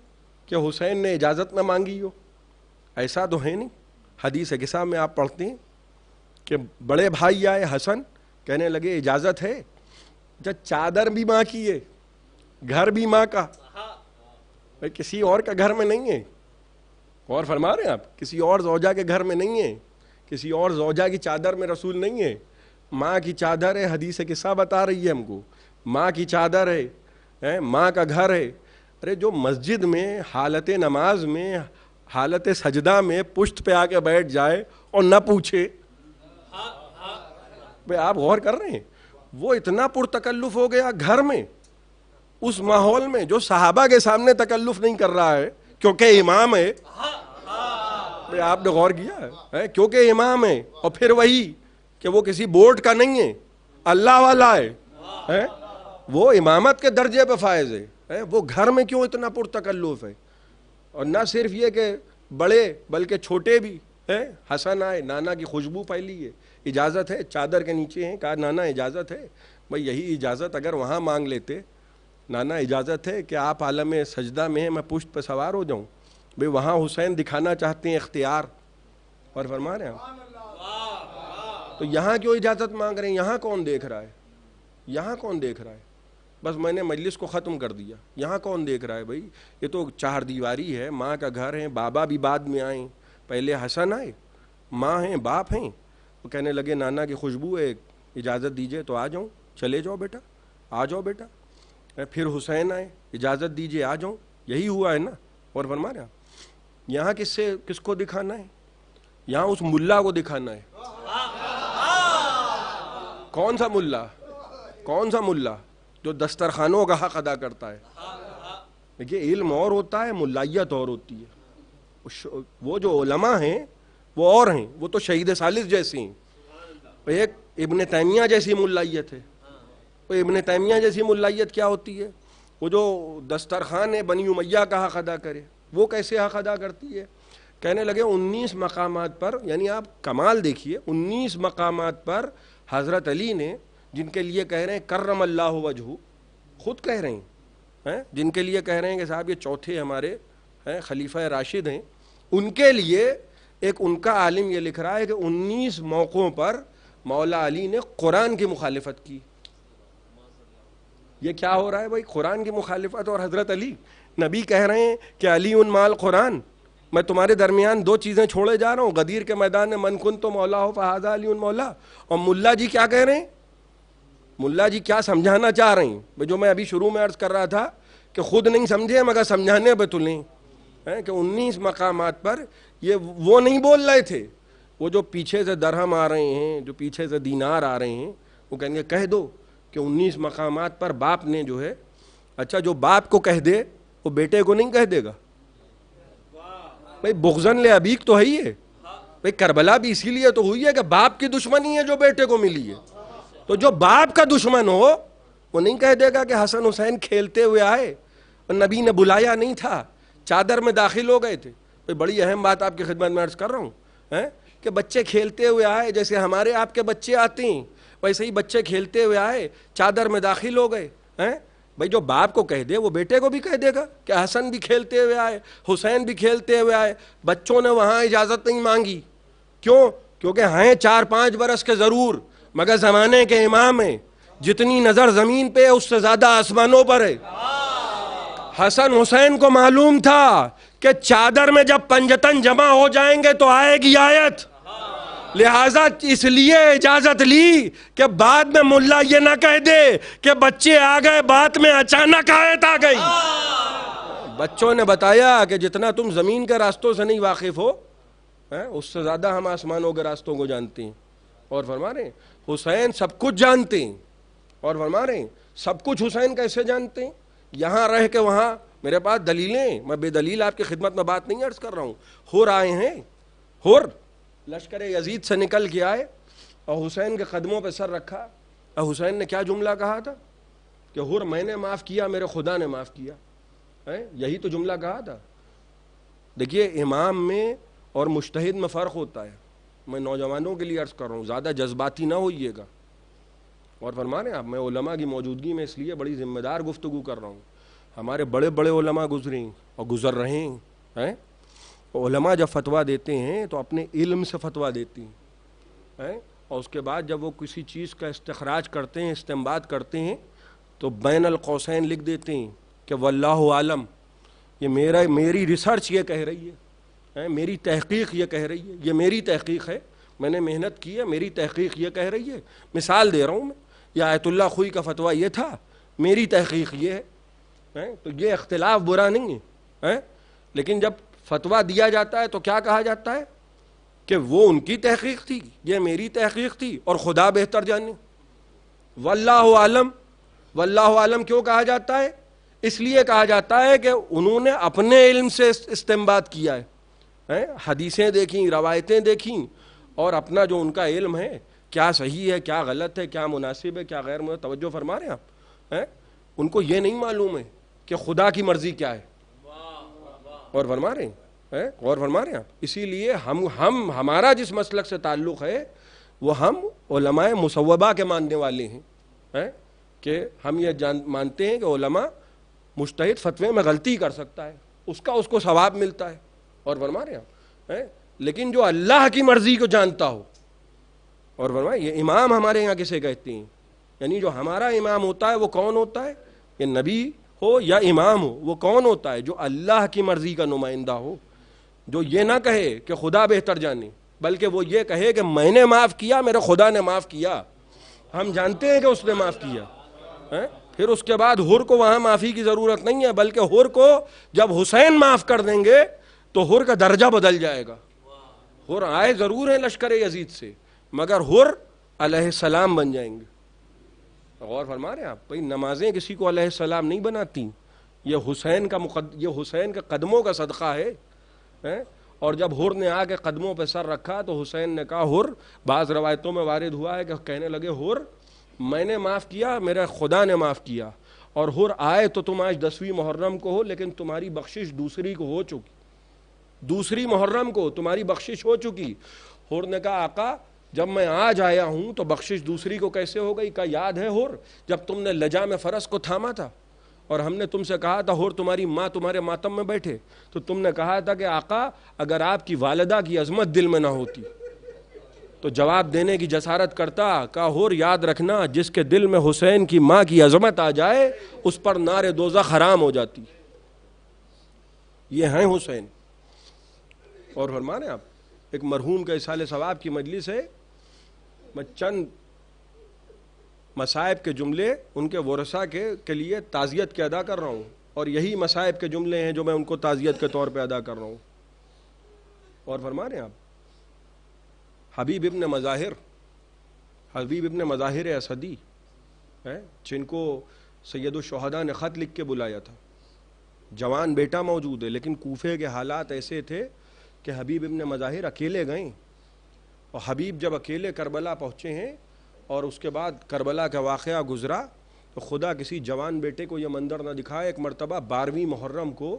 Speaker 5: کہ حسین نے اجازت نہ مانگی ہو، ایسا تو ہے نہیں۔ حدیث قصہ میں آپ پڑھتے ہیں کہ بڑے بھائی آئے حسن، کہنے لگے اجازت ہے، جب چادر بھی ماں کی ہے، گھر بھی ماں کا، کسی اور کا گھر میں نہیں ہے، اور فرما رہے ہیں آپ کسی اور زوجہ کے گھر میں نہیں ہے، کسی اور زوجہ کی چادر میں رسول نہیں ہے، ماں کی چادر ہے، حدیث قصہ بتا رہی ہے ہم کو، ماں کی چادر ہے، ماں کا گھر ہے۔ ارے جو مسجد میں حالت نماز میں حالت سجدہ میں پشت پہ آ کے بیٹھ جائے اور نہ پوچھے، بھئی آپ غور کر رہے ہیں، وہ اتنا پرتکلف ہو گیا گھر میں، اس ماحول میں جو صحابہ کے سامنے تکلف نہیں کر رہا ہے کیونکہ امام ہے، بھئی آپ نے غور کیا ہے، کیونکہ امام ہے، اور پھر وہی کہ وہ کسی بورڈ کا نہیں ہے، اللہ والا ہے، وہ امامت کے درجے پہ فائز ہے، وہ گھر میں کیوں اتنا پرتکلف ہے؟ اور نہ صرف یہ کہ بڑے بلکہ چھوٹے بھی، حسن آئے، نانا کی خوشبو پھیلی ہے، اجازت ہے، چادر کے نیچے ہیں، کہا نانا اجازت ہے، بھئی یہی اجازت اگر وہاں مانگ لیتے، نانا اجازت ہے کہ آپ عالم سجدہ میں ہیں، میں پشت پہ سوار ہو جاؤں، بھئی وہاں حسین دکھانا چاہتے ہیں اختیار، اور فرما رہے ہیں تو یہاں کیوں اجازت مانگ رہے ہیں؟ یہاں کون دیکھ رہا ہے؟ یہاں کون دیکھ رہا ہے؟ بس میں نے مجلس کو ختم کر دیا، یہاں کون دیکھ رہا ہے بھائی؟ یہ تو چار دیواری ہے، ماں کا گھر ہے، بابا بھی بعد میں آئیں، پہلے حسن آئے، ماں ہیں، باپ ہیں، وہ کہنے لگے نانا کی خوشبو ہے، اجازت دیجئے تو آ جاؤں، چلے جاؤ بیٹا، آ جاؤ بیٹا، پھر حسین آئے، اجازت دیجئے آ جاؤں، یہی ہوا ہے نا، اور فرما رہا یہاں کس کو دکھانا ہے؟ یہاں اس ملا کو دکھانا ہے۔ کون سا ملا؟ کون سا ملا جو دسترخوانوں کا حق ادا کرتا ہے؟ دیکھیے علم اور ہوتا ہے، ملائیت اور ہوتی ہے۔ وہ جو علماء ہیں وہ اور ہیں، وہ تو شہید ثالث جیسے ہیں، ایک ابن تیمیہ جیسی ملائیت ہے۔ وہ ابن تیمیہ جیسی ملائیت کیا ہوتی ہے؟ وہ جو دسترخوان بنی امیہ کا حق ادا کرے، وہ کیسے حق ادا کرتی ہے؟ کہنے لگے 19 مقامات پر، یعنی آپ کمال دیکھیے، 19 مقامات پر حضرت علی نے، جن کے لیے کہہ رہے ہیں کرم اللہ وجہہ، خود کہہ رہے ہیں، جن کے لیے کہہ رہے ہیں کہ صاحب یہ چوتھے ہمارے خلیفہ راشد ہیں، ان کے لیے ایک ان کا عالم یہ لکھ رہا ہے کہ 19 موقعوں پر مولا علی نے قرآن کی مخالفت کی۔ یہ کیا ہو رہا ہے بھائی؟ قرآن کی مخالفت، اور حضرت علی، نبی کہہ رہے ہیں کہ علی مال قرآن، میں تمہارے درمیان دو چیزیں چھوڑے جا رہا ہوں، غدیر کے میدان میں من کن تو مولا ہو فہذا علی مولا۔ اور ملا جی کیا کہہ رہے ہیں؟ ملا جی کیا سمجھانا چاہ رہے ہیں؟ جو میں ابھی شروع میں عرض کر رہا تھا کہ خود نہیں سمجھے مگر سمجھانے پہ تلیں، کہ 19 مقامات پر یہ وہ نہیں بول رہے تھے، وہ جو پیچھے سے درہم آ رہے ہیں، جو پیچھے سے دینار آ رہے ہیں، وہ کہیں گے کہہ دو کہ 19 مقامات پر باپ نے جو ہے، اچھا جو باپ کو کہہ دے وہ بیٹے کو نہیں کہہ دے گا؟ بھئی بغضن لے ابیک تو ہے ہی ہے بھئی، کربلا بھی اسی لیے تو ہوئی ہے کہ باپ کی دشمنی ہے جو بیٹے کو ملی ہے. تو جو باپ کا دشمن ہو وہ نہیں کہہ دے گا کہ حسن حسین کھیلتے ہوئے آئے اور نبی نے بلایا نہیں تھا، چادر میں داخل ہو گئے تھے. بھئی بڑی اہم بات آپ کی خدمت میں عرض کر رہا ہوں کہ بچے کھیلتے ہوئے آئے، جیسے ہمارے آپ کے بچے آتے ہیں ویسے ہی بچے کھیلتے ہوئے آئے، چادر میں داخل ہو گئے. بھئی جو باپ کو کہہ دے وہ بیٹے کو بھی کہہ دے گا کہ حسن بھی کھیلتے ہوئے آئے، حسین بھی کھیلتے ہوئے آئے. بچوں نے وہاں اجازت نہیں مانگی، کیوں؟ کیونکہ ہیں 4-5 برس کے ضرور، مگر زمانے کے امام ہیں. جتنی نظر زمین پہ ہے اس سے زیادہ آسمانوں پر ہے. حسن حسین کو معلوم تھا کہ چادر میں جب پنجتن جمع ہو جائیں گے تو آئے گی آیت، لہٰذا اس لیے اجازت لی کہ بعد میں ملا یہ نہ کہہ دے کہ بچے آ گئے، بعد میں اچانک آیت آ گئی. بچوں نے بتایا کہ جتنا تم زمین کے راستوں سے نہیں واقف ہو اس سے زیادہ ہم آسمانوں کے راستوں کو جانتے ہیں. اور فرما رہے ہیں حسین سب کچھ جانتے ہیں. اور فرما رہے ہیں سب کچھ حسین کیسے جانتے ہیں؟ یہاں رہ کے وہاں میرے پاس دلیلیں، میں بے دلیل آپ کی خدمت میں بات نہیں عرض کر رہا ہوں. ہور آئے ہیں، ہور لشکر یزید سے نکل کے آئے اور حسین کے قدموں پہ سر رکھا. اور حسین نے کیا جملہ کہا تھا کہ ہور میں نے معاف کیا، میرے خدا نے معاف کیا. یہی تو جملہ کہا تھا. دیکھیے امام میں اور مجتہد میں فرق ہوتا ہے. میں نوجوانوں کے لیے عرض کر رہا ہوں زیادہ جذباتی نہ ہوئیے گا. اور فرما رہے ہیں آپ، میں علماء کی موجودگی میں اس لیے بڑی ذمہ دار گفتگو کر رہا ہوں. ہمارے بڑے بڑے علماء گزریں اور گزر رہے ہیں. علماء جب فتویٰ دیتے ہیں تو اپنے علم سے فتویٰ دیتے ہیں، اور اس کے بعد جب وہ کسی چیز کا استخراج کرتے ہیں، استنباط کرتے ہیں، تو بین القوسین لکھ دیتے ہیں کہ واللہ عالم، یہ میری ریسرچ یہ کہہ رہی ہے، میری تحقیق یہ کہہ رہی ہے، یہ میری تحقیق ہے، میں نے محنت کی ہے، میری تحقیق یہ کہہ رہی ہے. مثال دے رہا ہوں میں، یا آیت اللہ خوئی کا فتویٰ یہ تھا، میری تحقیق یہ ہے. تو یہ اختلاف برا نہیں ہے، لیکن جب فتویٰ دیا جاتا ہے تو کیا کہا جاتا ہے کہ وہ ان کی تحقیق تھی، یہ میری تحقیق تھی، اور خدا بہتر جانے. واللہ عالم، واللہ عالم کیوں کہا جاتا ہے؟ اس لیے کہا جاتا ہے کہ انہوں نے اپنے علم سے استنباط کیا ہے، حدیثیں دیکھیں، روایتیں دیکھیں، اور اپنا جو ان کا علم ہے کیا صحیح ہے، کیا غلط ہے، کیا مناسب ہے، کیا غیر مناسب. توجہ فرما رہے ہیں آپ. ان کو یہ نہیں معلوم ہے کہ خدا کی مرضی کیا ہے. اور فرما رہے ہیں، اور فرما رہے ہیں آپ. اسی لیے ہمارا جس مسلک سے تعلق ہے وہ ہم علماء مصوبہ کے ماننے والے ہیں، کہ ہم یہ مانتے ہیں کہ علماء مجتہد فتوے میں غلطی کر سکتا ہے، اس کو ثواب ملتا ہے. اور فرما رہے ہیں لیکن جو اللہ کی مرضی کو جانتا ہو. اور فرما یہ امام ہمارے یہاں کسے کہتے ہیں؟ یعنی جو ہمارا امام ہوتا ہے وہ کون ہوتا ہے؟ یہ نبی ہو یا امام ہو، وہ کون ہوتا ہے؟ جو اللہ کی مرضی کا نمائندہ ہو، جو یہ نہ کہے کہ خدا بہتر جانے، بلکہ وہ یہ کہے کہ میں نے معاف کیا، میرے خدا نے معاف کیا. ہم جانتے ہیں کہ اس نے معاف کیا. پھر اس کے بعد حر کو وہاں معافی کی ضرورت نہیں ہے، بلکہ حر کو جب حسین معاف کر دیں گے تو حر کا درجہ بدل جائے گا. حر آئے ضرور ہیں لشکر یزید سے، مگر حر علیہ السلام بن جائیں گے. غور فرما رہے ہیں آپ. بھائی نمازیں کسی کو علیہ السلام نہیں بناتی، یہ حسین کے قدموں کا صدقہ ہے. اور جب حر نے آ کے قدموں پہ سر رکھا تو حسین نے کہا حر، بعض روایتوں میں وارد ہوا ہے کہ کہنے لگے حر میں نے معاف کیا، میرے خدا نے معاف کیا. اور حر آئے تو تم آج 10ویں محرم کو ہو، لیکن تمہاری بخشش دوسری کو ہو چکی، دوسری محرم کو تمہاری بخشش ہو چکی. حر نے کہا آقا جب میں آج آیا ہوں تو بخشش دوسری کو کیسے ہو گئی؟ کہا یاد ہے حر جب تم نے لجام فرس کو تھاما تھا اور ہم نے تم سے کہا تھا حر تمہاری ماں تمہارے ماتم میں بیٹھے، تو تم نے کہا تھا کہ آقا اگر آپ کی والدہ کی عظمت دل میں نہ ہوتی تو جواب دینے کی جسارت کرتا. کہا حر یاد رکھنا جس کے دل میں حسین کی ماں کی عظمت آ جائے اس پر نار دوزخ حرام ہو جاتی. یہ ہیں حسین. اور فرما رہے ہیں آپ ایک مرحوم کا اصال ثواب کی مجلس ہے، میں چند مصائب کے جملے ان کے ورثاء کے لیے تعزیت کے ادا کر رہا ہوں، اور یہی مصائب کے جملے ہیں جو میں ان کو تعزیت کے طور پہ ادا کر رہا ہوں. اور فرما رہے ہیں آپ حبیب ابن مظاہر اسدی ہے جن کو سید الشہداء نے خط لکھ کے بلایا تھا. جوان بیٹا موجود ہے، لیکن کوفے کے حالات ایسے تھے کہ حبیب ابن مظاہر اکیلے گئے، اور حبیب جب اکیلے کربلا پہنچے ہیں اور اس کے بعد کربلا کا واقعہ گزرا تو خدا کسی جوان بیٹے کو یہ منظر نہ دکھائے. ایک مرتبہ 12ویں محرم کو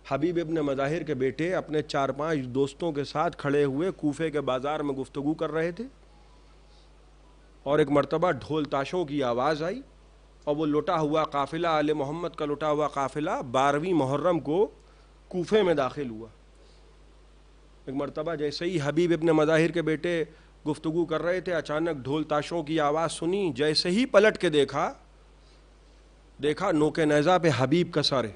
Speaker 5: حبیب ابن مظاہر کے بیٹے اپنے 4-5 دوستوں کے ساتھ کھڑے ہوئے کوفے کے بازار میں گفتگو کر رہے تھے، اور ایک مرتبہ ڈھول تاشوں کی آواز آئی، اور وہ لٹا ہوا قافلہ، آل محمد کا لٹا ہوا قافلہ 12ویں محرم کو کوفے میں داخل ہوا. ایک مرتبہ جیسے ہی حبیب ابن مظاہر کے بیٹے گفتگو کر رہے تھے، اچانک ڈھول تاشوں کی آواز سنی. جیسے ہی پلٹ کے دیکھا نوک نیزہ پہ حبیب کا سر ہے.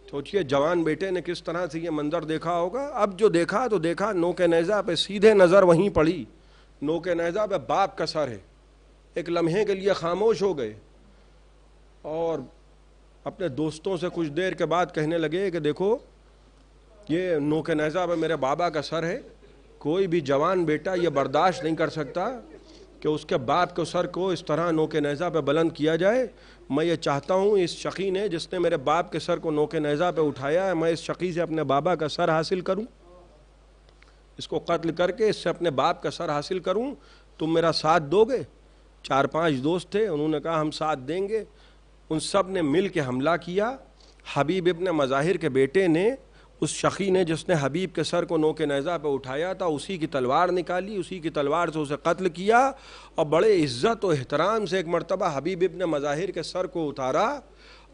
Speaker 5: سوچئے جوان بیٹے نے کس طرح سے یہ منظر دیکھا ہوگا. اب جو دیکھا تو دیکھا نوک نیزہ پہ سیدھے نظر وہیں پڑی، نوک نیزہ پہ باپ کا سر ہے. ایک لمحے کے لیے خاموش ہو گئے اور اپنے دوستوں سے کچھ دیر کے بعد کہنے لگے کہ دیکھو یہ نوک نیزہ پہ میرے بابا کا سر ہے. کوئی بھی جوان بیٹا یہ برداشت نہیں کر سکتا کہ اس کے باپ کے سر کو اس طرح نوک نیزہ پہ بلند کیا جائے. میں یہ چاہتا ہوں اس شقی نے جس نے میرے باپ کے سر کو نوک نیزہ پہ اٹھایا ہے، میں اس شقی سے اپنے بابا کا سر حاصل کروں، اس کو قتل کر کے اس سے اپنے باپ کا سر حاصل کروں. تم میرا ساتھ دو گے؟ 4-5 دوست تھے، انہوں نے کہا ہم ساتھ دیں گے. ان سب نے مل کے حملہ کیا. حبیب ابن مظاہر کے بیٹے نے اس شقی نے جس نے حبیب کے سر کو نوک نیزہ پہ اٹھایا تھا اسی کی تلوار نکالی، اسی کی تلوار سے اسے قتل کیا، اور بڑے عزت و احترام سے ایک مرتبہ حبیب ابن مظاہر کے سر کو اتارا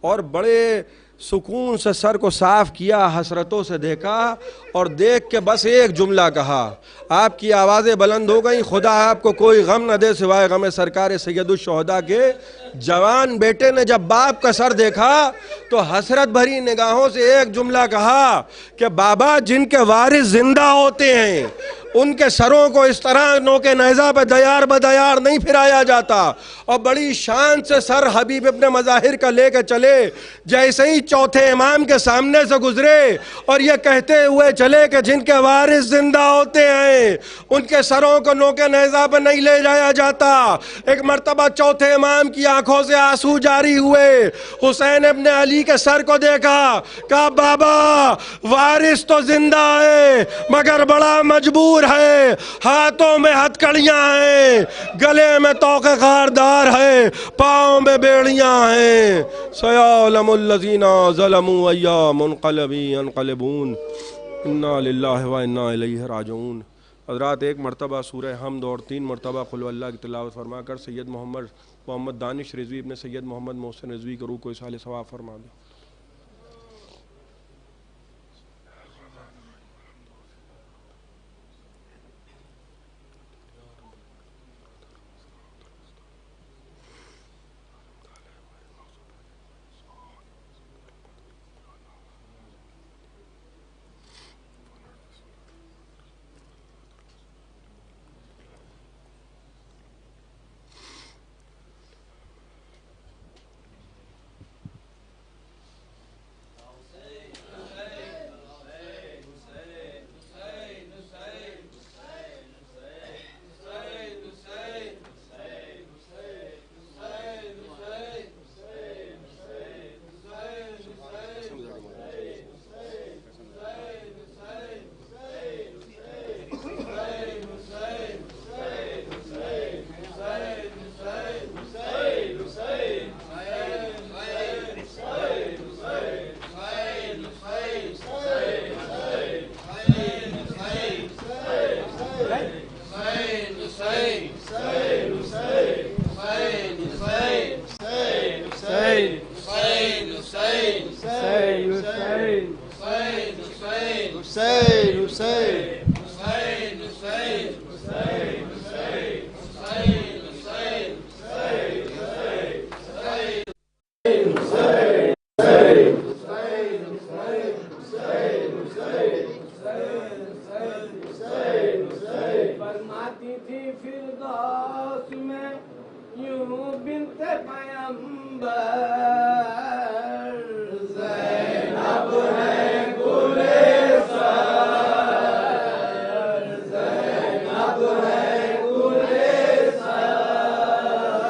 Speaker 5: اور بڑے سکون سے سر کو صاف کیا، حسرتوں سے دیکھا اور دیکھ کے بس ایک جملہ کہا. آپ کی آوازیں بلند ہو گئیں، خدا آپ کو کوئی غم نہ دے سوائے غم سرکار سید الشہداء کے. جوان بیٹے نے جب باپ کا سر دیکھا تو حسرت بھری نگاہوں سے ایک جملہ کہا کہ بابا جن کے وارث زندہ ہوتے ہیں ان کے سروں کو اس طرح نوک نیزہ پہ دیار بدیار نہیں پھرایا جاتا. اور بڑی شان سے سر حبیب ابن مظاہر کا لے کے چلے. جیسے ہی چوتھے امام کے سامنے سے گزرے اور یہ کہتے ہوئے چلے کہ جن کے وارث زندہ ہوتے ہیں ان کے سروں کو نوک نیزہ پہ نہیں لے جایا جاتا. ایک مرتبہ چوتھے امام کی آنکھوں سے آنسو جاری ہوئے. حسین ابن علی کے سر کو دیکھا، کہا بابا وارث تو زندہ ہے مگر بڑا مجبور ہے، ہاتھوں میں ہتھکڑیاں ہیں، گلے میں توق خاردار ہے، پاؤں میں بیڑیاں ہیں. سیعلم الذین ظلموا ای منقلب ینقلبون انا للہ و انا الیہ راجعون. حضرات ایک مرتبہ سورہ حمد اور 3 مرتبہ قل واللہ کی تلاوت فرما کر سید محمد دانش رضوی ابن سید محمد محسن رضوی کی روح کو اصحال ثواب فرما دیں.
Speaker 6: فرماتی تھی فردوس میں یوں بنت پیمبر زینب ہے گلے سر، زینب ہے گلے سر،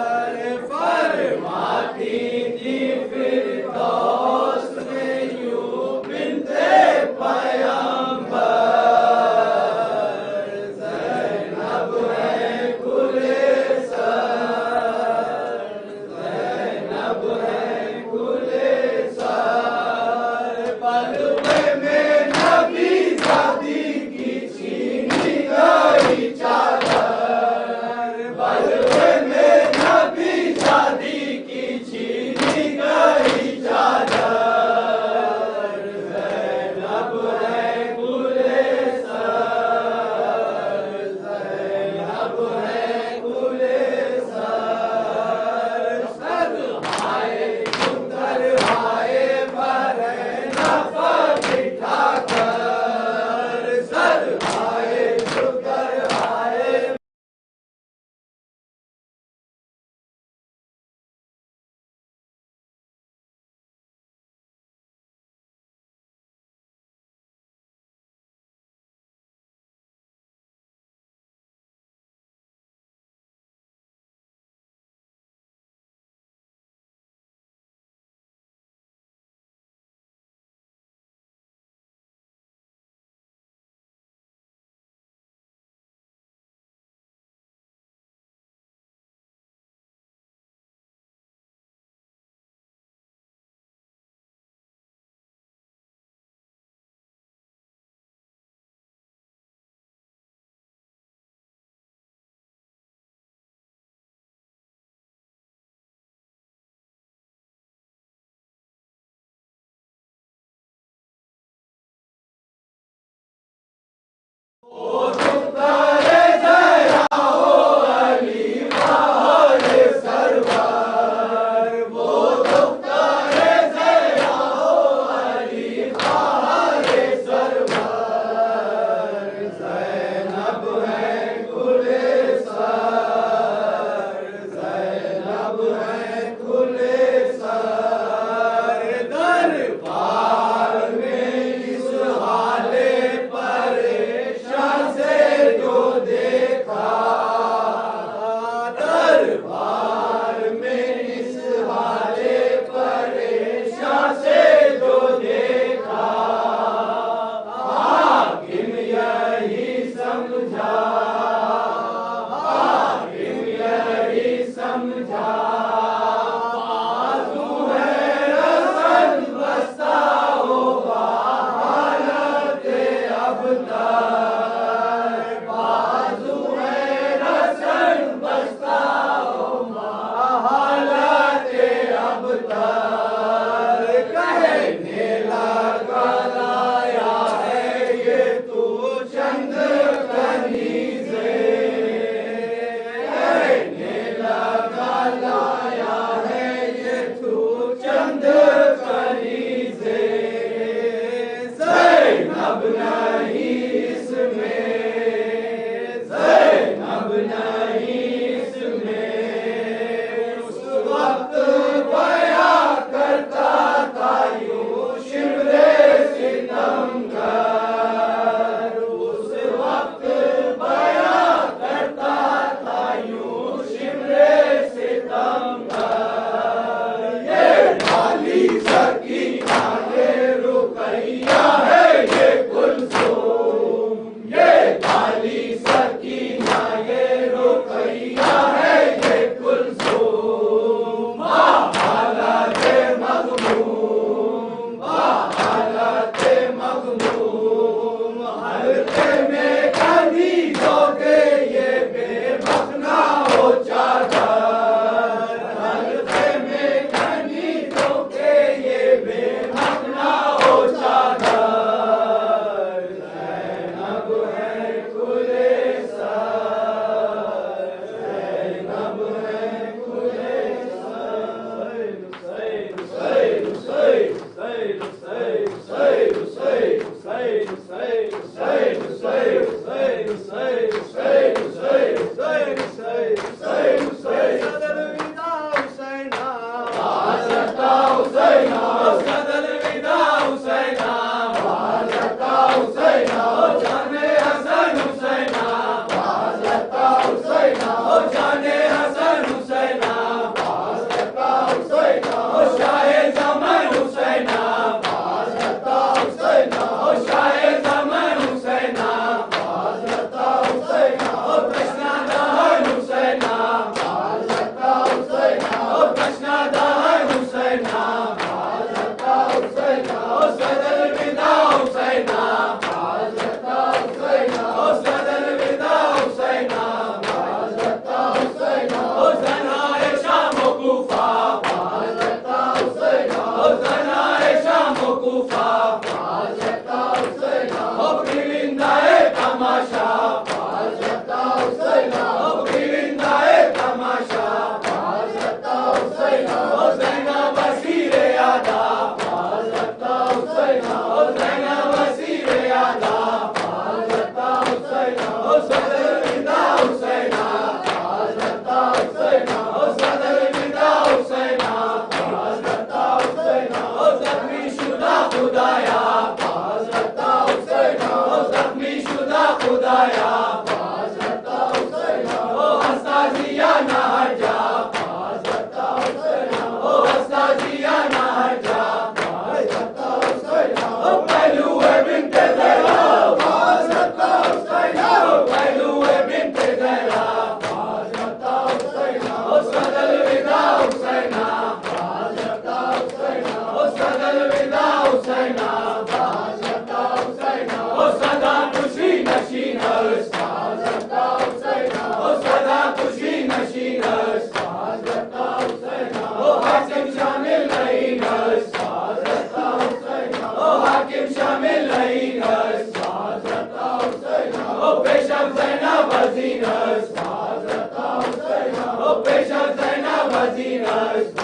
Speaker 6: پیش زینب حسینش